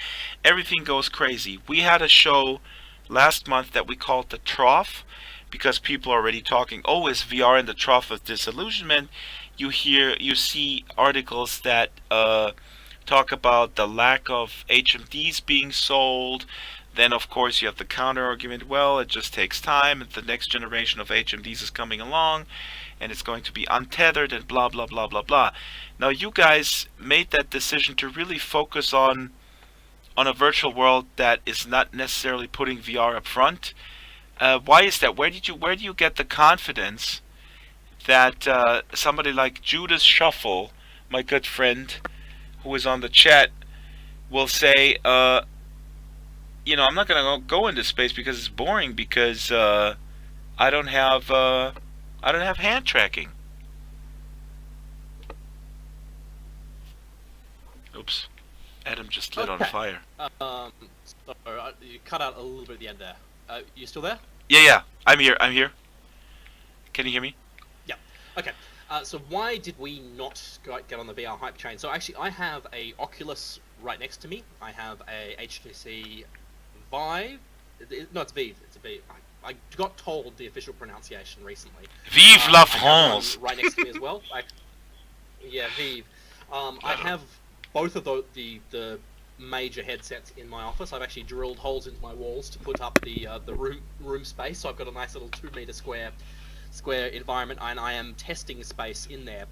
Everything goes crazy. We had a show last month that we called The Trough, because people are already talking, oh, is VR in the trough of disillusionment? You see articles that talk about the lack of HMDs being sold. Then, of course, you have the counter argument, well, it just takes time, and the next generation of HMDs is coming along, and it's going to be untethered, and blah, blah, blah, blah, blah. Now, you guys made that decision to really focus on on a virtual world that is not necessarily putting VR up front. Why is that? Where do you get the confidence that somebody like Judas Shuffle, my good friend, who is on the chat, will say, I'm not gonna go into space because it's boring because I don't have hand tracking. Oops, Adam just lit on fire. You cut out a little bit at the end there. You still there? Yeah, I'm here. Can you hear me? Yeah. Okay. So why did we not get on the VR hype train? So actually, I have a Oculus right next to me. I have a HTC Vive. No, it's Vive. It's a Vive. I got told the official pronunciation recently. Vive la France! Right next to me as well. Yeah, Vive. I have both of the major headsets in my office. I've actually drilled holes into my walls to put up the room space, so I've got a nice little 2-meter square environment, and I am testing space in there.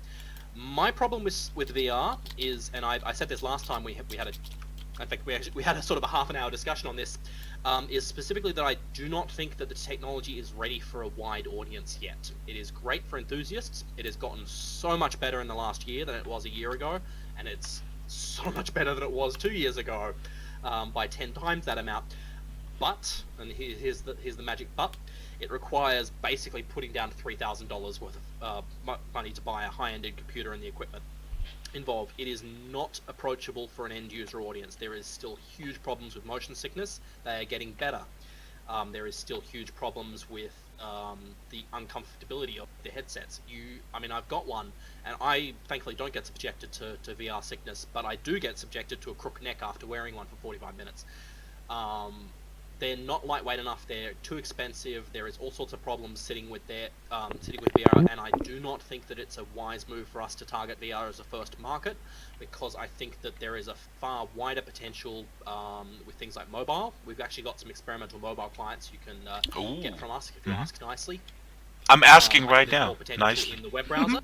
My problem with VR is, and I said this last time we had a sort of a half an hour discussion on this, is specifically that I do not think that the technology is ready for a wide audience yet. It is great for enthusiasts. It has gotten so much better in the last year than it was a year ago, and it's so much better than it was 2 years ago, by 10 times that amount. But, and here's the magic but, it requires basically putting down $3,000 worth of money to buy a high-end computer and the equipment involved. It is not approachable for an end-user audience. There is still huge problems with motion sickness. They are getting better. There is still huge problems with the uncomfortability of the headsets. I've got one, and I thankfully don't get subjected to VR sickness, but I do get subjected to a crook neck after wearing one for 45 minutes. They're not lightweight enough. They're too expensive. There is all sorts of problems sitting with VR, and I do not think that it's a wise move for us to target VR as a first market, because I think that there is a far wider potential with things like mobile. We've actually got some experimental mobile clients you can get from us if you ask nicely. I'm asking right now. Nicely. In the web browser.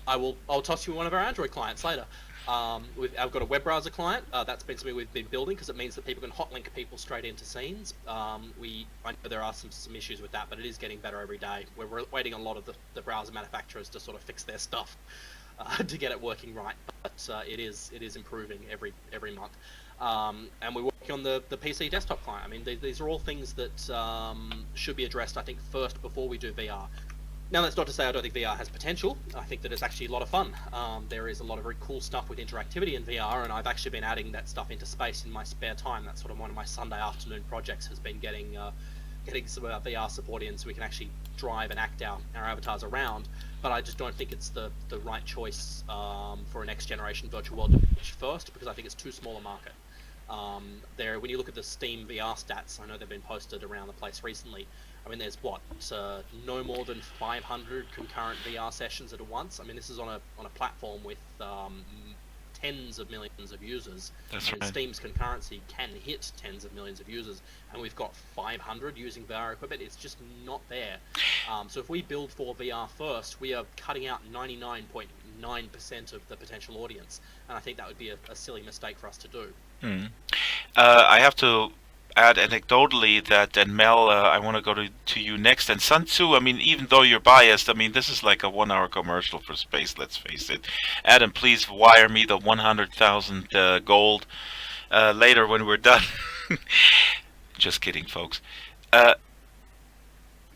I'll toss you one of our Android clients later. I've got a web browser client. That's been something we've been building because it means that people can hotlink people straight into scenes. I know there are some issues with that, but it is getting better every day. We're waiting a lot of the browser manufacturers to sort of fix their stuff to get it working right. But it is improving every month. And we're working on the PC desktop client. I mean, these are all things that should be addressed, I think, first before we do VR. Now, that's not to say I don't think VR has potential. I think that it's actually a lot of fun. There is a lot of very cool stuff with interactivity in VR, and I've actually been adding that stuff into space in my spare time. That's sort of one of my Sunday afternoon projects, has been getting some of our VR support in so we can actually drive and act our avatars around. But I just don't think it's the right choice for a next generation virtual world to pitch first, because I think it's too small a market. When you look at the Steam VR stats, I know they've been posted around the place recently. I mean, there's no more than 500 concurrent VR sessions at once. I mean, this is on a platform with tens of millions of users. That's right. Steam's concurrency can hit tens of millions of users, and we've got 500 using VR equipment. It's just not there. So if we build for VR first, we are cutting out 99.9% of the potential audience, and I think that would be a silly mistake for us to do. I have to add anecdotally that, and Mel, I want to go to you next, and Sun Tzu. I mean, even though you're biased, I mean, this is like a 1-hour commercial for space, let's face it. Adam, please wire me the 100,000 gold later when we're done. Just kidding, folks.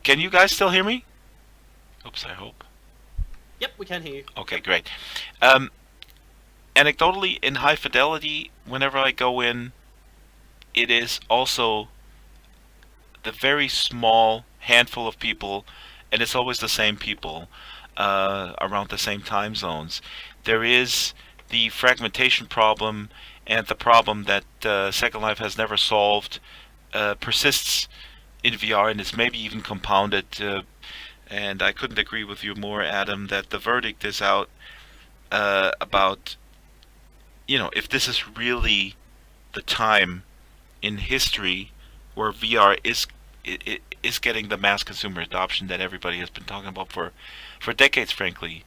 Can you guys still hear me? Oops, I hope. Yep, we can hear you. Okay, great. Anecdotally, in high fidelity, whenever I go in, it is also the very small handful of people, and it's always the same people around the same time zones. There is the fragmentation problem, and the problem that Second Life has never solved persists in VR, and it's maybe even compounded. And I couldn't agree with you more, Adam, that the verdict is out about, if this is really the time in history where VR is getting the mass consumer adoption that everybody has been talking about for decades, frankly.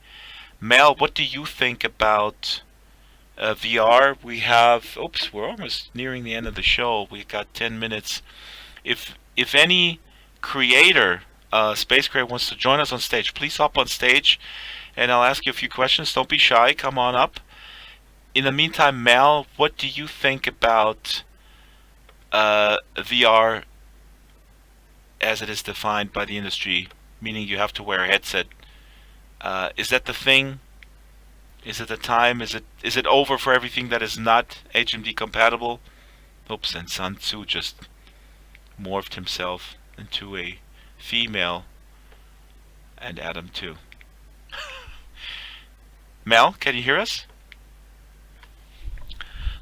Mel, what do you think about VR. We have. Oops, we're almost nearing the end of the show. We've got 10 minutes. If any creator, space creator, wants to join us on stage, please hop on stage, and I'll ask you a few questions. Don't be shy. Come on up. In the meantime, Mal, what do you think about VR as it is defined by the industry, meaning you have to wear a headset? Is that the thing? Is it the time? Is it over for everything that is not HMD compatible? Oops, and Sun Tzu just morphed himself into a female, and Adam too. Mel, can you hear us?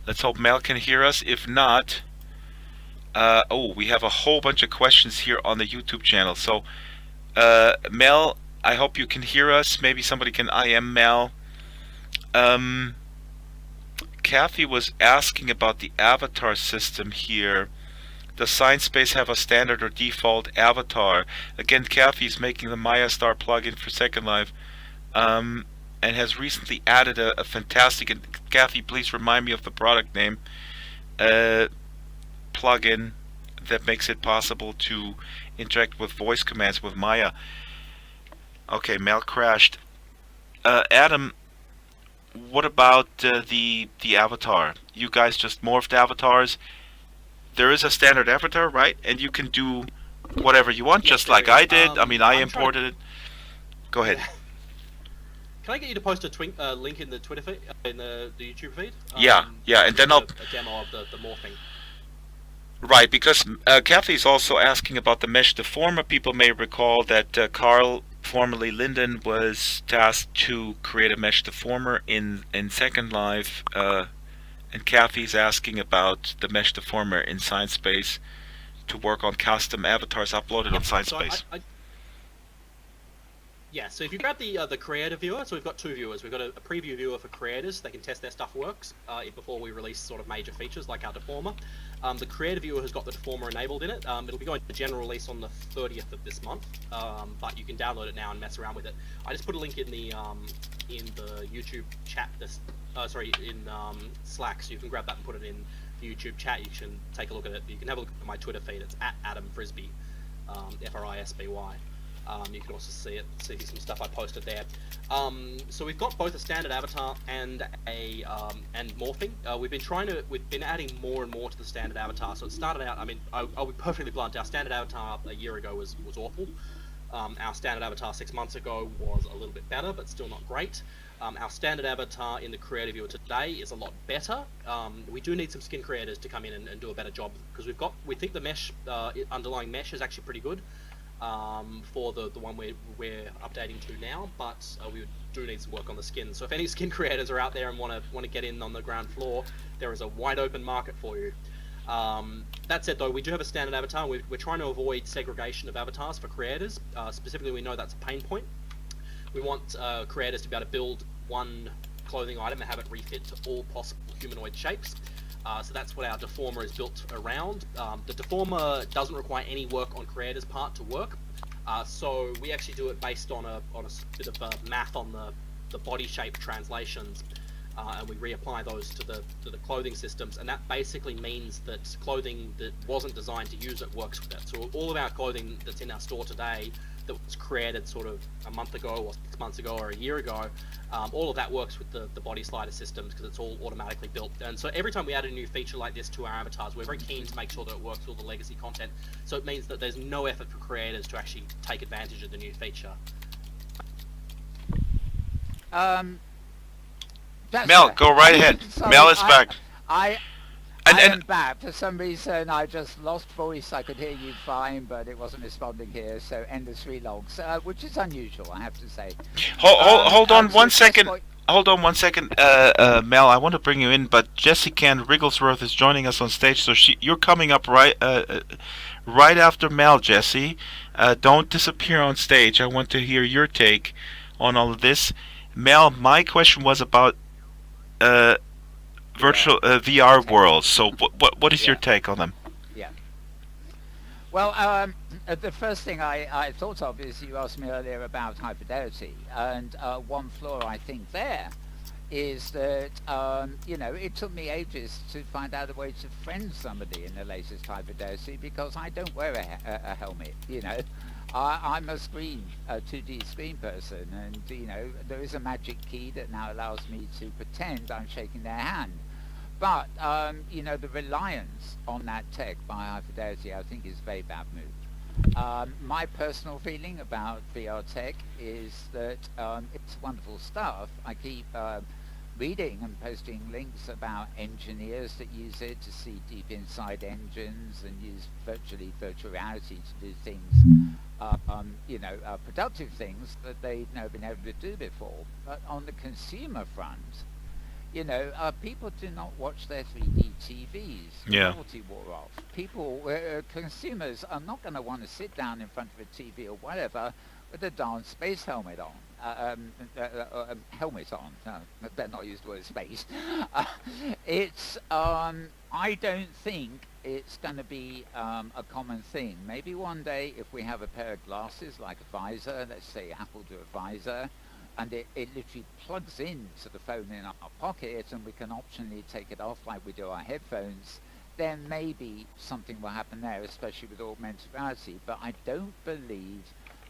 Let's hope Mel can hear us. If not, we have a whole bunch of questions here on the YouTube channel. So, Mel, I hope you can hear us. Maybe somebody can IM Mel. Kathy was asking about the avatar system here. Does ScienceSpace have a standard or default avatar? Again, Kathy's making the MayaStar plugin for Second Life, and has recently added a fantastic, and Kathy, please remind me of the product name, plugin that makes it possible to interact with voice commands with Maya. Okay, Mel crashed. Adam, what about the avatar? You guys just morphed avatars. There is a standard avatar, right? And you can do whatever you want, just like I did. I mean, I imported it. Go ahead. Can I get you to post a link in the Twitter feed, in the YouTube feed? Yeah, and then I'll... A demo of the morphing. Right, because Kathy's also asking about the mesh deformer. People may recall that Carl, formerly Linden, was tasked to create a mesh deformer in Second Life, and Kathy's asking about the mesh deformer in ScienceSpace to work on custom avatars uploaded on ScienceSpace. So if you grab the creator viewer, so we've got two viewers. We've got a preview viewer for creators. They can test their stuff works before we release sort of major features like our deformer. The creator viewer has got the deformer enabled in it. It'll be going to general release on the 30th of this month, but you can download it now and mess around with it. I just put a link in the YouTube chat. In Slack, so you can grab that and put it in the YouTube chat. You can take a look at it. You can have a look at my Twitter feed. It's at Adam Frisby, Frisby. You can also see some stuff I posted there. So we've got both a standard avatar and and morphing. We've been adding more and more to the standard avatar. So it started out. I mean, I'll be perfectly blunt. Our standard avatar a year ago was awful. Our standard avatar 6 months ago was a little bit better, but still not great. Our standard avatar in the creator viewer today is a lot better. We do need some skin creators to come in and do a better job, because we think the mesh, underlying mesh is actually pretty good for the one we're updating to now, but we do need some work on the skin. So if any skin creators are out there and want to get in on the ground floor, there is a wide open market for you. That said, though, we do have a standard avatar. We're trying to avoid segregation of avatars for creators. Specifically, we know that's a pain point. We want creators to be able to build one clothing item and have it refit to all possible humanoid shapes. So that's what our deformer is built around. The deformer doesn't require any work on creators' part to work. So we actually do it based on a bit of math on the body shape translations. And we reapply those to the clothing systems, and that basically means that clothing that wasn't designed to use it works with it. So all of our clothing that's in our store today that was created sort of a month ago or 6 months ago or a year ago, all of that works with the body slider systems, because it's all automatically built. And so every time we add a new feature like this to our avatars, we're very keen to make sure that it works with all the legacy content. So it means that there's no effort for creators to actually take advantage of the new feature. Mel, go right ahead. Sorry, Mel is back. I am back. For some reason, I just lost voice. I could hear you fine, but it wasn't responding here, so endless relogs, which is unusual, I have to say. Hold on 1 second. Hold on 1 second, Mel. I want to bring you in, but Jessica Wrigglesworth is joining us on stage, so you're coming up right after Mel, Jesse. Don't disappear on stage. I want to hear your take on all of this. Mel, my question was about virtual VR worlds. So what is your take on them? Yeah. Well, the first thing I thought of is you asked me earlier about Hyperfidelity, and one flaw I think there is that it took me ages to find out a way to friend somebody in the latest High Fidelity because I don't wear a helmet. I'm a 2D screen person, and there is a magic key that now allows me to pretend I'm shaking their hand. But the reliance on that tech by High Fidelity, I think, is a very bad move. My personal feeling about VR tech is that it's wonderful stuff. I keep reading and posting links about engineers that use it to see deep inside engines and use virtual reality to do things, productive things that they've never been able to do before. But on the consumer front, people do not watch their 3D TVs. The Yeah. quality wore off. Consumers are not going to want to sit down in front of a TV or whatever with a darn space helmet on. Helmet on. No, better not use the word space. I don't think it's going to be a common thing. Maybe one day, if we have a pair of glasses like a visor, let's say Apple do a visor, and it literally plugs into the phone in our pocket, and we can optionally take it off like we do our headphones, then maybe something will happen there, especially with augmented reality. But I don't believe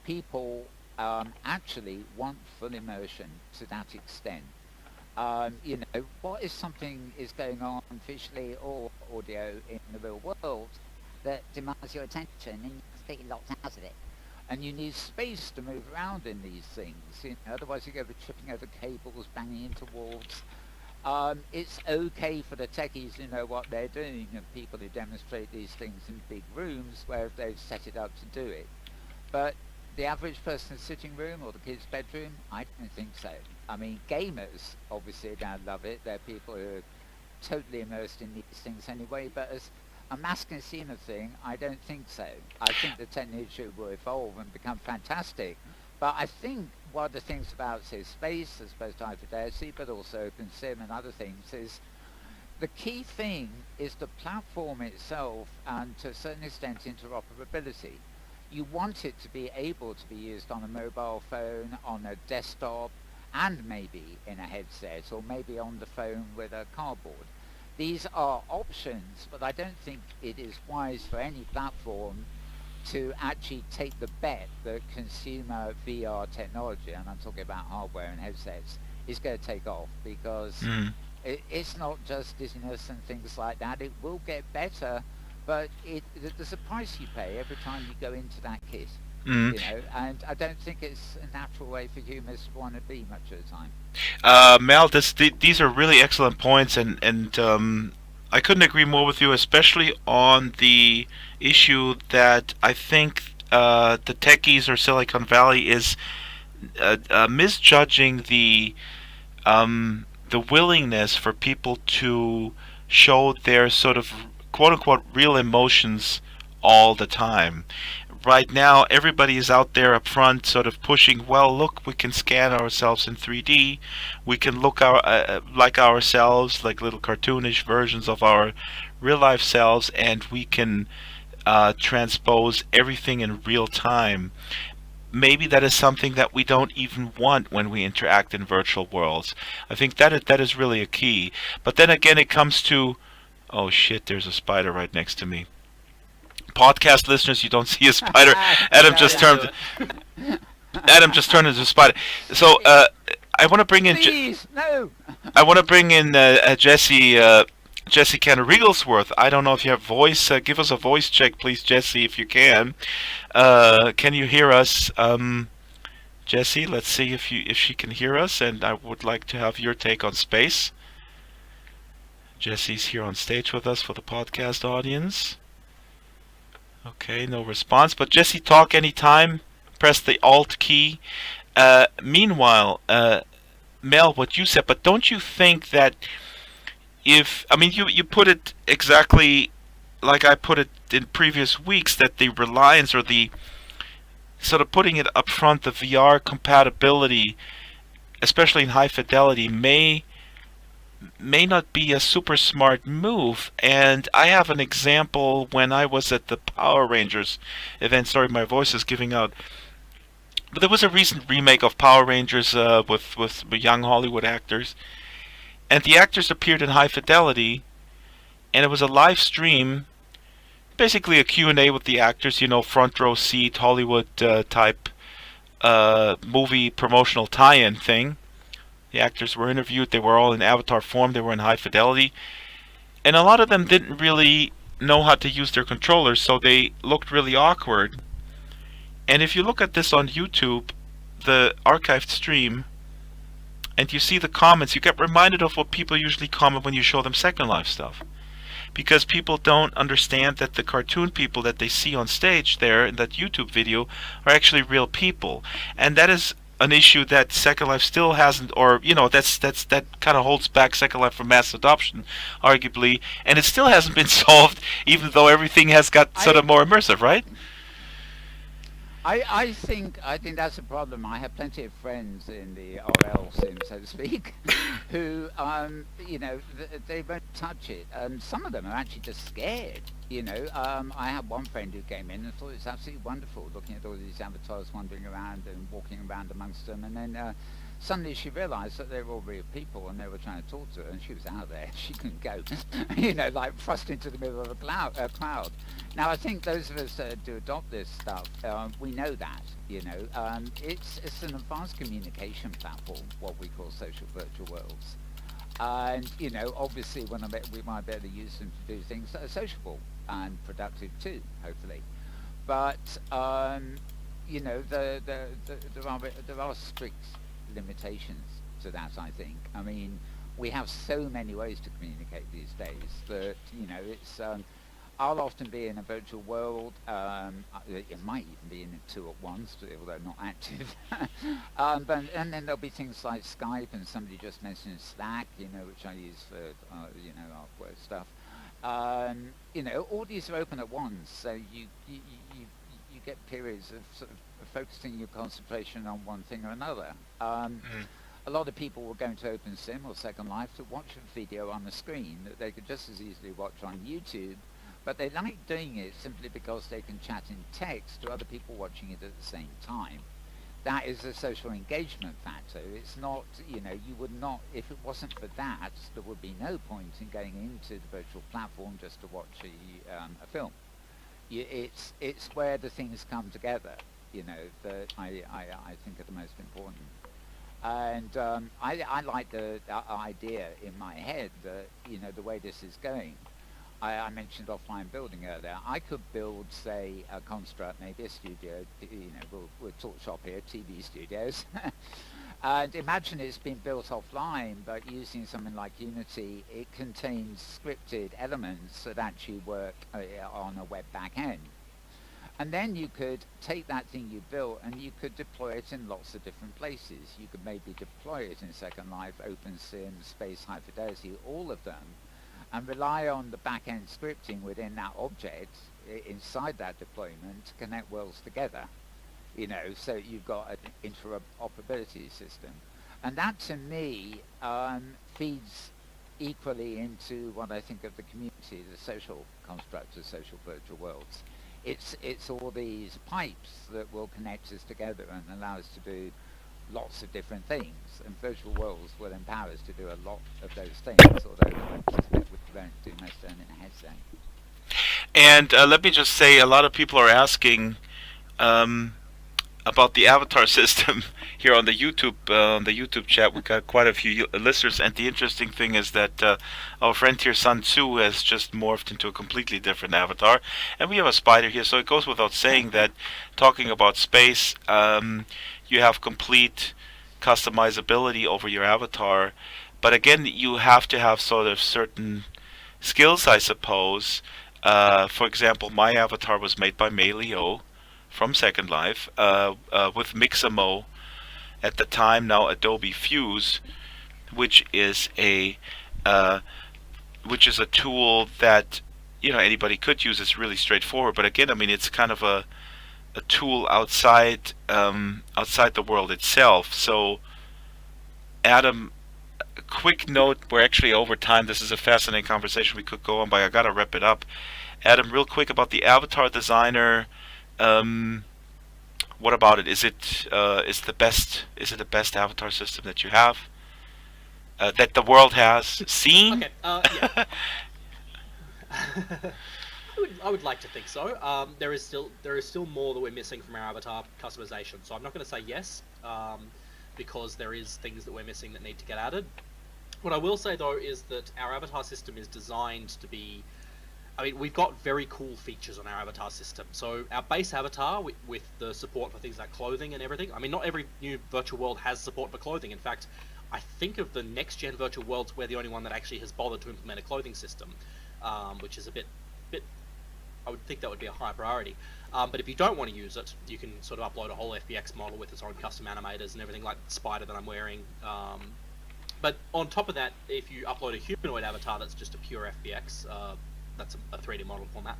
people actually want full immersion to that extent. What if something is going on visually or audio in the real world that demands your attention and you're completely locked out of it? And you need space to move around in these things. Otherwise you go tripping over cables, banging into walls. It's okay for the techies who know what they're doing and people who demonstrate these things in big rooms where they've set it up to do it. But the average person's sitting room or the kid's bedroom, I don't think so. I mean, gamers obviously don't love it. They're people who are totally immersed in these things anyway, but as a mass consumer thing, I don't think so. I think the technology will evolve and become fantastic. But I think one of the things about, say, space, as opposed to High Fidelity, but also OpenSim and other things, is the key thing is the platform itself and, to a certain extent, interoperability. You want it to be able to be used on a mobile phone, on a desktop, and maybe in a headset, or maybe on the phone with a cardboard. These are options, but I don't think it is wise for any platform to actually take the bet that consumer VR technology, and I'm talking about hardware and headsets, is going to take off, because it's not just dizziness and things like that. It will get better, but there's a price you pay every time you go into that kit. And I don't think it's a natural way for humans to want to be much of the time. Mel, these are really excellent points, and I couldn't agree more with you, especially on the issue that I think the techies or Silicon Valley is misjudging the willingness for people to show their sort of quote-unquote real emotions all the time. Right now, everybody is out there up front sort of pushing, well, look, we can scan ourselves in 3D. We can look like ourselves, like little cartoonish versions of our real-life selves, and we can transpose everything in real time. Maybe that is something that we don't even want when we interact in virtual worlds. I think that is really a key. But then again, it comes to, oh shit, there's a spider right next to me. Podcast listeners, you don't see a spider. Adam just turned into a spider. So I want to bring in. Please, no. I want to bring in Jesse Cantor Rigglesworth. I don't know if you have voice. Give us a voice check, please, Jesse, if you can. Can you hear us, Jesse? Let's see if she can hear us. And I would like to have your take on space. Jesse's here on stage with us for the podcast audience. Okay, no response. But Jesse, talk anytime. Press the Alt key. Meanwhile, Mel, what you said, but don't you think that you put it exactly like I put it in previous weeks, that the reliance or the sort of putting it up front, the VR compatibility, especially in high fidelity, may not be a super smart move. And I have an example when I was at the Power Rangers event. Sorry, my voice is giving out. But there was a recent remake of Power Rangers with young Hollywood actors, and the actors appeared in high fidelity, and it was a live stream, basically a Q&A with the actors, front row seat, Hollywood type movie promotional tie-in thing. The actors were interviewed, they were all in avatar form, they were in high fidelity, and a lot of them didn't really know how to use their controllers, so they looked really awkward. And if you look at this on YouTube, the archived stream, and you see the comments, you get reminded of what people usually comment when you show them Second Life stuff. Because people don't understand that the cartoon people that they see on stage there in that YouTube video are actually real people. And that is an issue that Second Life still hasn't, or that kind of holds back Second Life from mass adoption, arguably, and it still hasn't been solved, even though everything has got sort of more immersive, right? I think that's a problem. I have plenty of friends in the RL scene, so to speak, who they won't touch it. Some of them are actually just scared. I had one friend who came in and thought it was absolutely wonderful, looking at all these avatars wandering around and walking around amongst them, and then suddenly she realised that they were all real people and they were trying to talk to her, and she was out there. She couldn't go, like thrust into the middle of a crowd. Now, I think those of us that do adopt this stuff, we know that, it's an advanced communication platform, what we call social virtual worlds. And, obviously we might be able to use them to do things that are sociable and productive too, hopefully. But, there are strict limitations to that, I think. I mean, we have so many ways to communicate these days that, it's... I'll often be in a virtual world. It might even be in two at once, although not active. And then there'll be things like Skype, and somebody just mentioned Slack, which I use for, our work stuff. All these are open at once, so you get periods of sort of focusing your concentration on one thing or another. A lot of people will go into OpenSim or Second Life to watch a video on the screen that they could just as easily watch on YouTube. But they like doing it simply because they can chat in text to other people watching it at the same time. That is a social engagement factor. It's not, you would not, if it wasn't for that, there would be no point in going into the virtual platform just to watch a film. It's where the things come together, that I think are the most important. And I like the idea in my head that, the way this is going, I mentioned offline building earlier. I could build, say, a construct, maybe a studio, we'll talk shop here, TV studios, and imagine it's been built offline, but using something like Unity, it contains scripted elements that actually work on a web backend. And then you could take that thing you built and you could deploy it in lots of different places. You could maybe deploy it in Second Life, OpenSim, Space High Fidelity, all of them, and rely on the back-end scripting within that object, inside that deployment, to connect worlds together. So you've got an interoperability system. And that, to me, feeds equally into what I think of the community, the social construct of social virtual worlds. It's all these pipes that will connect us together and allow us to do lots of different things, and virtual worlds will empower us to do a lot of those things, although I suspect we won't do most of them in a headset. And let me just say, a lot of people are asking about the avatar system here on the YouTube chat. We've got quite a few listeners, and the interesting thing is that our friend here, Sun Tzu, has just morphed into a completely different avatar, and we have a spider here, so it goes without saying that talking about space, you have complete customizability over your avatar, but again, you have to have sort of certain skills, I suppose. For example, my avatar was made by Mei Leo from Second Life with Mixamo at the time, now Adobe Fuse, which is a tool that anybody could use. It's really straightforward, but again, I mean, it's kind of a tool outside the world itself. So, Adam, a quick note. We're actually over time. This is a fascinating conversation we could go on, but I gotta wrap it up. Adam, real quick about the avatar designer. What about it? Is it the best avatar system that you have? that the world has seen? Okay. Yeah. I would like to think so. There is still more that we're missing from our avatar customization. So I'm not going to say yes, because there is things that we're missing that need to get added. What I will say though is that our avatar system is designed to be. I mean, we've got very cool features on our avatar system. So our base avatar, with the support for things like clothing and everything. I mean, not every new virtual world has support for clothing. In fact, I think of the next gen virtual worlds, we're the only one that actually has bothered to implement a clothing system, which is a bit. I would think that would be a high priority. But if you don't want to use it, you can sort of upload a whole FBX model with its own custom animators and everything, like the spider that I'm wearing. But on top of that, if you upload a humanoid avatar that's just a pure FBX, that's a 3D model format,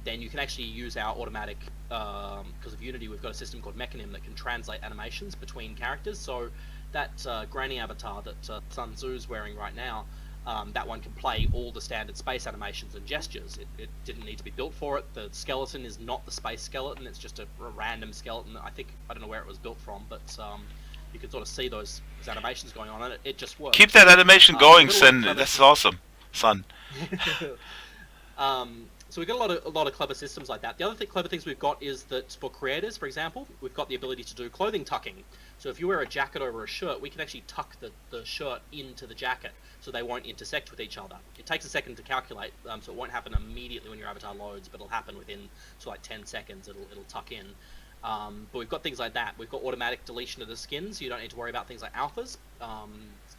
then you can actually use our automatic, because of Unity, we've got a system called Mechanim that can translate animations between characters. So that Granny avatar that Sun Tzu's wearing right now, that one can play all the standard space animations and gestures. It didn't need to be built for it. The skeleton is not the space skeleton, it's just a random skeleton. I don't know where it was built from, but you can sort of see those animations going on, and it just works. Keep that animation going, Son. That's awesome, Son. So we've got a lot of clever systems like that. The other clever things we've got is that for creators, for example, we've got the ability to do clothing tucking. So if you wear a jacket over a shirt, we can actually tuck the shirt into the jacket so they won't intersect with each other. It takes a second to calculate, so it won't happen immediately when your avatar loads, but it'll happen within like 10 seconds. It'll tuck in. But we've got things like that. We've got automatic deletion of the skin, so you don't need to worry about things like alphas.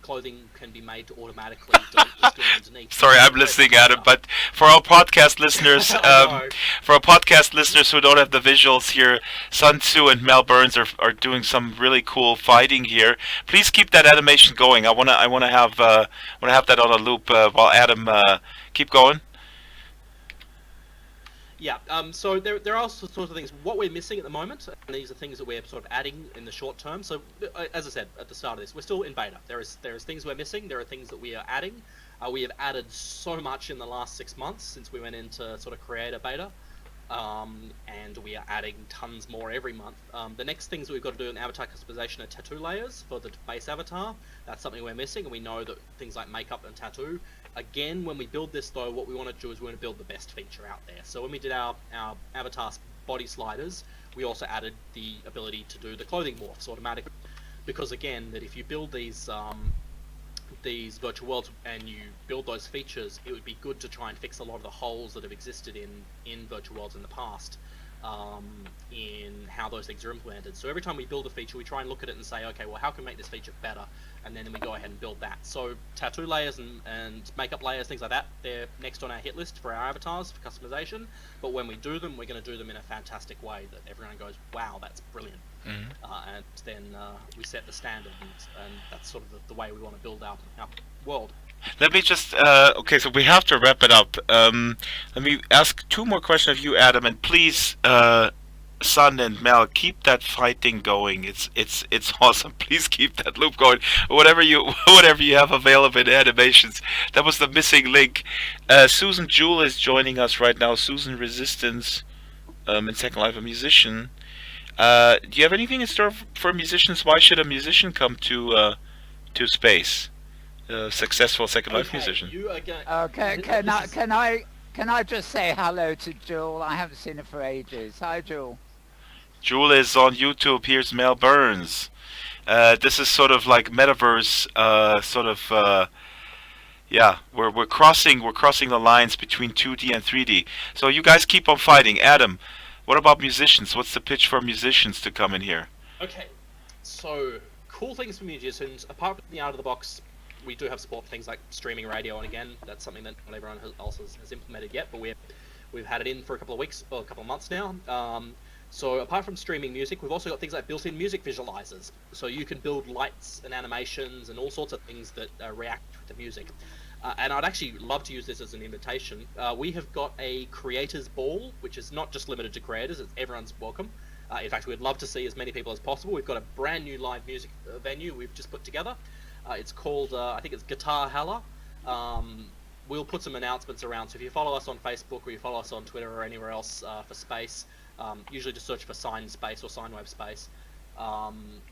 Clothing can be made to automatically delete the skin underneath. Sorry, I'm listening, Adam, but for our podcast listeners, who don't have the visuals here, Sun Tzu and Mel Burns are doing some really cool fighting here. Please keep that animation going. I wanna have that on a loop while Adam keep going. Yeah, so there are all sorts of things. What we're missing at the moment, and these are things that we're sort of adding in the short term. So, as I said at the start of this, we're still in beta. There is things we're missing. There are things that we are adding. We have added so much in the last 6 months since we went into sort of creator beta, and we are adding tons more every month. The next things that we've got to do in avatar customization are tattoo layers for the base avatar. That's something we're missing, and we know that things like makeup and tattoo. Again, when we build this though, what we want to do is we want to build the best feature out there. So when we did our avatar body sliders, we also added the ability to do the clothing morphs automatically. Because again, that if you build these virtual worlds and you build those features, it would be good to try and fix a lot of the holes that have existed in virtual worlds in the past, in how those things are implemented. So every time we build a feature, we try and look at it and say, okay, well, how can we make this feature better? And then we go ahead and build that. So tattoo layers and makeup layers, things like that, they're next on our hit list for our avatars for customization. But when we do them, we're going to do them in a fantastic way that everyone goes, wow, that's brilliant. Mm-hmm. And then we set the standard, and that's sort of the way we want to build our world. Let me just, okay, so we have to wrap it up. Let me ask 2 more questions of you, Adam, and please, Sun and Mel, keep that fighting going. It's awesome. Please keep that loop going. Whatever you have available in animations. That was the missing link. Susan Jewell is joining us right now. Susan Resistance, in Second Life, a musician. Do you have anything in store for musicians? Why should a musician come to space? Successful Second Life musician. Okay, can I just say hello to Jewel? I haven't seen her for ages. Hi, Jewel. Jewel is on YouTube. Here's Mel Burns. This is sort of like metaverse. We're crossing the lines between 2D and 3D. So you guys keep on fighting. Adam, what about musicians? What's the pitch for musicians to come in here? Okay, so cool things for musicians. Apart from the out of the box, we do have support for things like streaming radio, and again, that's something that not everyone else has implemented yet, but we've had it in for a couple of weeks or a couple of months now. So apart from streaming music, we've also got things like built-in music visualizers. So you can build lights and animations and all sorts of things that react to music. And I'd actually love to use this as an invitation. We have got a creators ball, which is not just limited to creators, everyone's welcome. In fact, we'd love to see as many people as possible. We've got a brand new live music venue we've just put together. It's called, I think it's Guitar Hella. We'll put some announcements around, so if you follow us on Facebook or you follow us on Twitter or anywhere else for space, usually just search for Sine Space or Sinewave Space.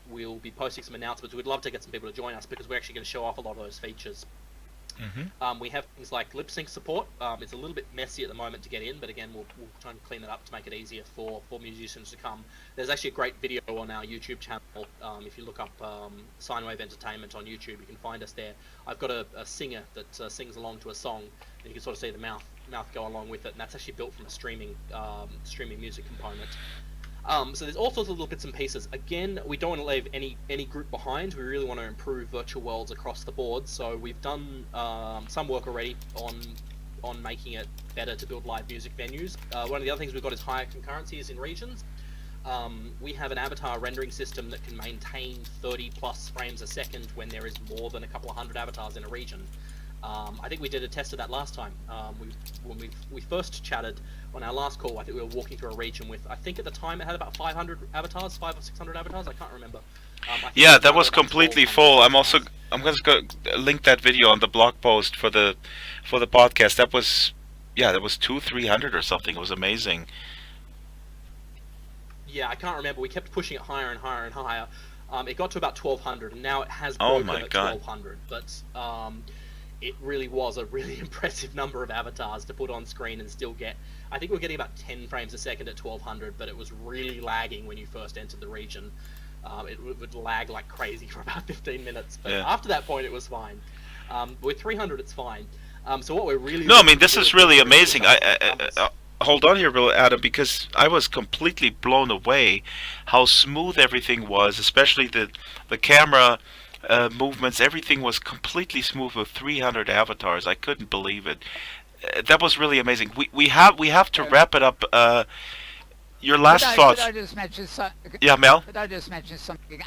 We'll be posting some announcements. We'd love to get some people to join us because we're actually going to show off a lot of those features. We have things like lip sync support. It's a little bit messy at the moment to get in, but again, we'll try and clean it up to make it easier for musicians to come. There's actually a great video on our YouTube channel. If you look up Sinewave Entertainment on YouTube, you can find us there. I've got a singer that sings along to a song, and you can sort of see the mouth go along with it, and that's actually built from a streaming music component. So there's all sorts of little bits and pieces. Again, we don't want to leave any group behind. We really want to improve virtual worlds across the board. So we've done some work already on making it better to build live music venues. One of the other things we've got is higher concurrencies in regions. We have an avatar rendering system that can maintain 30 plus frames a second when there is more than a couple of hundred avatars in a region. I think we did a test of that last time. When we first chatted on our last call, I think we were walking through a region with, I think at the time it had about 500 avatars, 500 or 600 avatars, I can't remember. Yeah, that was completely full. I'm going to link that video on the blog post for the podcast. That was 200-300 or something. It was amazing. Yeah, I can't remember. We kept pushing it higher and higher and higher. It got to about 1200, and now it has broken at 1200. But it really was a really impressive number of avatars to put on screen and still get. I think we're getting about 10 frames a second at 1200, but it was really lagging when you first entered the region. It would lag like crazy for about 15 minutes, but after that point it was fine. With 300 it's fine. So what we're really... No, I mean, this is really amazing. I hold on here, Adam, because I was completely blown away how smooth everything was, especially the camera movements. Everything was completely smooth with 300 avatars. I couldn't believe it. That was really amazing. We have to wrap it up. Your last thoughts? Could I just mention yeah, Mel? Could I just mention something?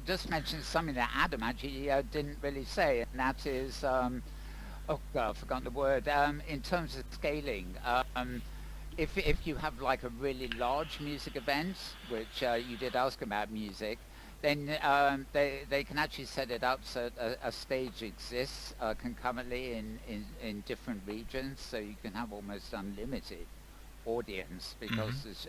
Just mention something that Adam actually didn't really say, and that is, oh God, I've forgotten the word. In terms of scaling, if you have like a really large music event, which you did ask about music, then they can actually set it up so a stage exists concurrently in different regions, so you can have almost unlimited audience, because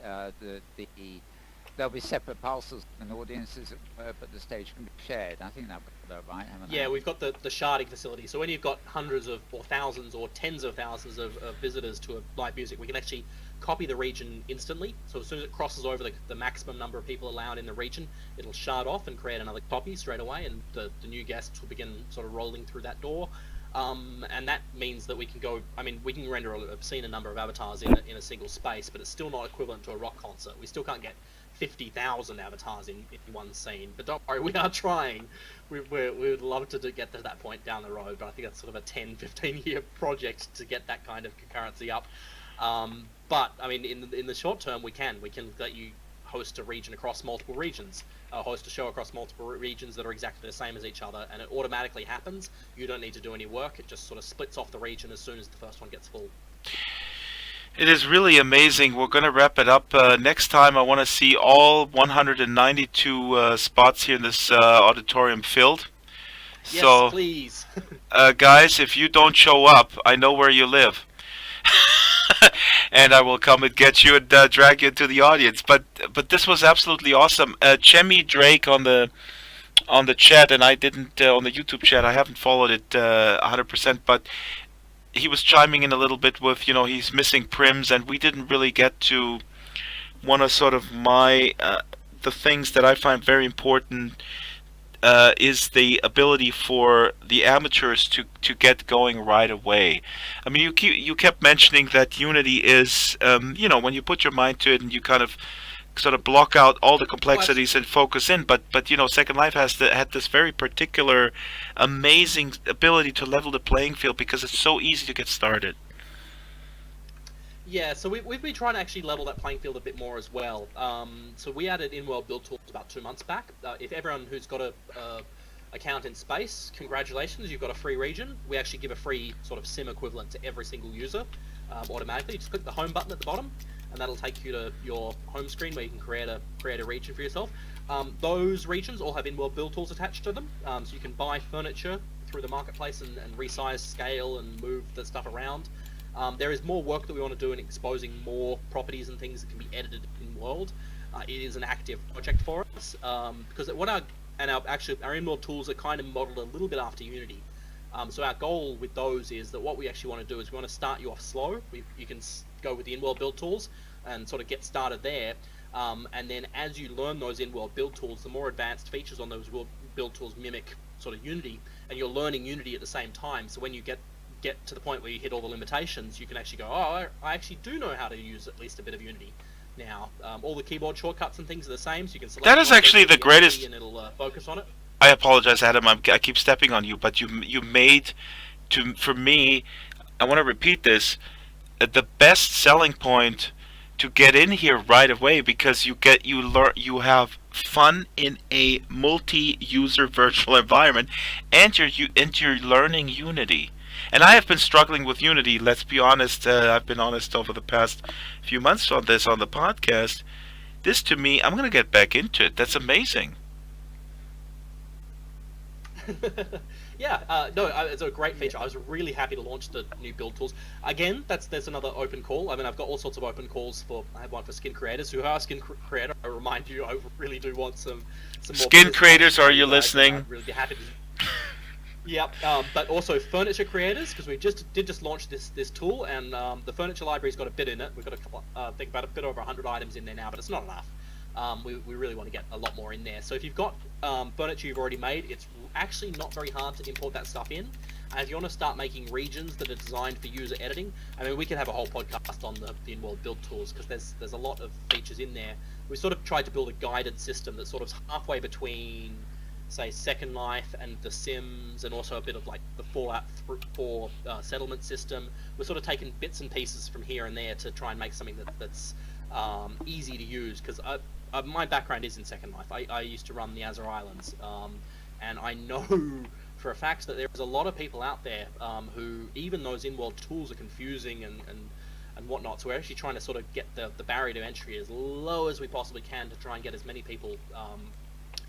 there'll be separate parcels and audiences, but the stage can be shared. I think that got that right, haven't I? Yeah, we've got the sharding facility. So when you've got hundreds of, or thousands, or tens of thousands of visitors to a live music, we can actually copy the region instantly. So as soon as it crosses over the maximum number of people allowed in the region, it'll shard off and create another copy straight away, and the new guests will begin sort of rolling through that door. And that means that we can go, I mean, we can render an obscene number of avatars in a single space, but it's still not equivalent to a rock concert. We still can't get 50,000 avatars in one scene, but don't worry, we are trying. We would love to get to that point down the road, but I think that's sort of a 10-15 year project to get that kind of concurrency up. But I mean, in the short term, we can let you host a region across multiple regions, host a show across multiple regions that are exactly the same as each other, and it automatically happens. You don't need to do any work. It just sort of splits off the region as soon as the first one gets full. It is really amazing. We're going to wrap it up. Next time, I want to see all 192 spots here in this auditorium filled. Yes, so, please. Guys, if you don't show up, I know where you live. And I will come and get you and drag you into the audience. But this was absolutely awesome. Chemi Drake on the chat, and I didn't on the YouTube chat. I haven't followed it 100%, but he was chiming in a little bit with, he's missing prims, and we didn't really get to one of sort of the things that I find very important is the ability for the amateurs to get going right away. I mean, you kept mentioning that Unity is, when you put your mind to it and you kind of sort of block out all the complexities and focus in, but Second Life had this very particular amazing ability to level the playing field because it's so easy to get started. Yeah, so we've been trying to actually level that playing field a bit more as well. So we added in-world build tools about 2 months back. If everyone who's got a account in space, congratulations, you've got a free region. We actually give a free sort of sim equivalent to every single user automatically. Just click the home button at the bottom, and that'll take you to your home screen where you can create a region for yourself. Those regions all have in-world build tools attached to them, so you can buy furniture through the marketplace and resize, scale, and move the stuff around. There is more work that we want to do in exposing more properties and things that can be edited in world. It is an active project for us. because our in-world tools are kind of modeled a little bit after Unity. So our goal with those is that what we actually want to do is we want to start you off slow. You can go with the in-world build tools and sort of get started there. And then as you learn those in-world build tools, the more advanced features on those build tools mimic sort of Unity, and you're learning Unity at the same time. So when you get to the point where you hit all the limitations, you can actually go, oh, I actually do know how to use at least a bit of Unity now. All the keyboard shortcuts and things are the same, so you can select. That is actually the greatest. And it'll focus on it. I apologize, Adam. I keep stepping on you, but you made for me. I want to repeat this. The best selling point to get in here right away, because you have fun in a multi-user virtual environment, and you're learning Unity. And I have been struggling with Unity. Let's be honest. I've been honest over the past few months on this on the podcast. This, to me, I'm going to get back into it. That's amazing. Yeah, it's a great feature. I was really happy to launch the new build tools. Again, there's another open call. I mean, I've got all sorts of open calls I have one for skin creators who are skin creator. I remind you, I really do want some more skin creators. Are you listening? I'd really be happy to. Yep, but also furniture creators, because we just launch this tool, and the furniture library's got a bit in it. We've got a couple, I think about a bit over 100 items in there now, but it's not enough. We really want to get a lot more in there. So if you've got furniture you've already made, it's actually not very hard to import that stuff in. And if you want to start making regions that are designed for user editing, I mean, we could have a whole podcast on the in-world build tools, because there's a lot of features in there. We sort of tried to build a guided system that's sort of halfway between, say, Second Life and The Sims, and also a bit of like the Fallout 4 settlement system. We're sort of taking bits and pieces from here and there to try and make something that's easy to use, because my background is in Second Life. I used to run the Azure Islands, and I know for a fact that there's a lot of people out there who, even those in-world tools are confusing and whatnot, so we're actually trying to sort of get the barrier to entry as low as we possibly can to try and get as many people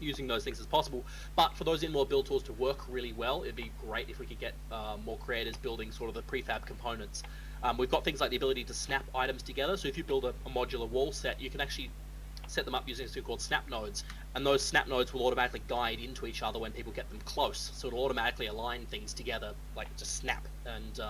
using those things as possible. But for those in-world build tools to work really well, it'd be great if we could get more creators building sort of the prefab components. We've got things like the ability to snap items together, so if you build a modular wall set, you can actually set them up using something called snap nodes, and those snap nodes will automatically guide into each other when people get them close, so it'll automatically align things together, like just snap and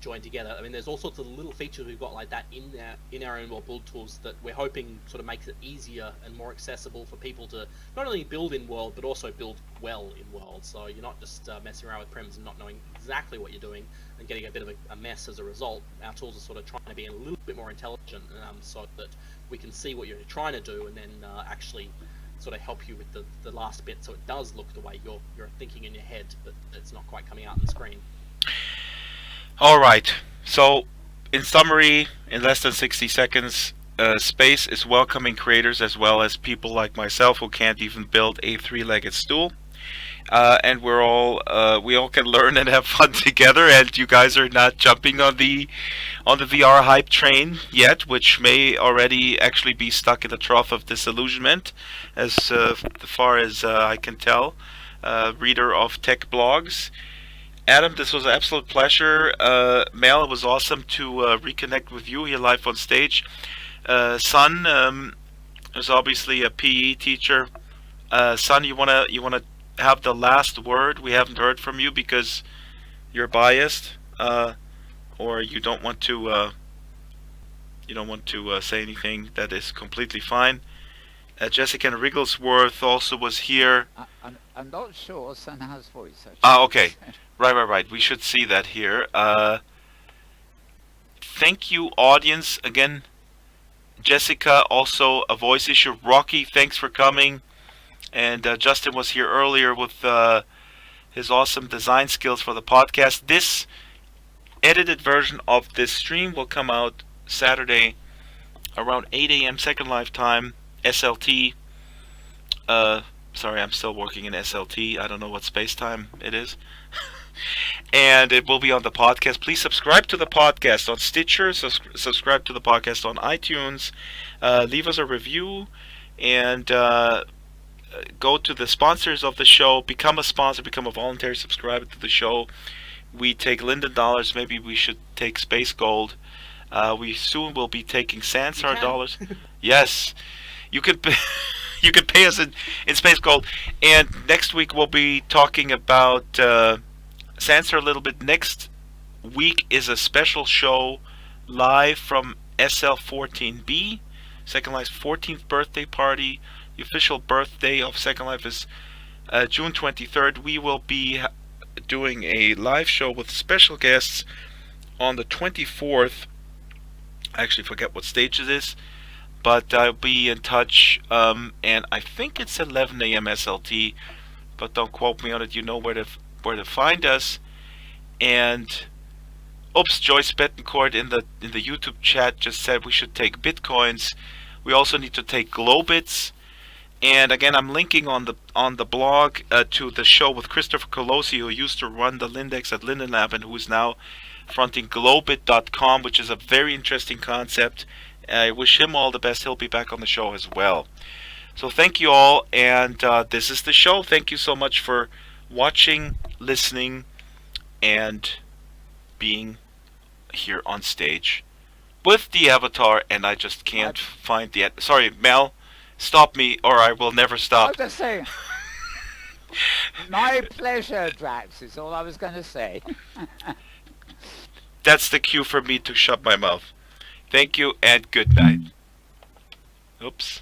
join together. I mean, there's all sorts of little features we've got like that in our in-world build tools that we're hoping sort of makes it easier and more accessible for people to not only build in-world, but also build well in-world, so you're not just messing around with prims and not knowing exactly what you're doing and getting a bit of a mess as a result. Our tools are sort of trying to be a little bit more intelligent, so that we can see what you're trying to do, and then actually sort of help you with the last bit, so it does look the way you're thinking in your head, but it's not quite coming out on the screen. All right. So, in summary, in less than 60 seconds, Space is welcoming creators as well as people like myself who can't even build a three-legged stool. And we all can learn and have fun together. And you guys are not jumping on the VR hype train yet, which may already actually be stuck in the trough of disillusionment, as far as I can tell. Reader of tech blogs. Adam, this was an absolute pleasure. Mel, it was awesome to reconnect with you here live on stage. Son is obviously a PE teacher. Son, you wanna have the last word? We haven't heard from you because you're biased, or you don't want to say anything. That is completely fine. Jessica Wrigglesworth also was here. I'm not sure Son has voice, actually. Okay. Right. We should see that here. Thank you, audience. Again, Jessica, also a voice issue. Rocky, thanks for coming. And Justin was here earlier with his awesome design skills for the podcast. This edited version of this stream will come out Saturday around 8 a.m. Second Life time, SLT. Sorry, I'm still working in SLT. I don't know what space time it is. And it will be on the podcast. Please subscribe to the podcast on Stitcher. Subscribe to the podcast on iTunes. Leave us a review. And go to the sponsors of the show. Become a sponsor. Become a voluntary subscriber to the show. We take Linden dollars. Maybe we should take Space Gold. We soon will be taking Sansar dollars. Yes. You could... You can pay us in space gold. And next week we'll be talking about Sansa a little bit. Next week is a special show live from SL14B, Second Life's 14th birthday party. The official birthday of Second Life is June 23rd. We will be doing a live show with special guests on the 24th. I actually forget what stage it is, but I'll be in touch, and I think it's 11 a.m. SLT, but don't quote me on it. You know where to find us. And oops, Joyce Bettencourt in the YouTube chat just said we should take bitcoins. We also need to take Globits. And again, I'm linking on the blog to the show with Christopher Colosi, who used to run the Lindex at Linden Lab and who is now fronting Globit.com, which is a very interesting concept. I wish him all the best. He'll be back on the show as well. So thank you all, and this is the show. Thank you so much for watching, listening, and being here on stage with the avatar, and I just can't find the... Sorry, Mel, stop me or I will never stop. I was just saying. My pleasure, Drax, is all I was going to say. That's the cue for me to shut my mouth. Thank you and good night. Oops.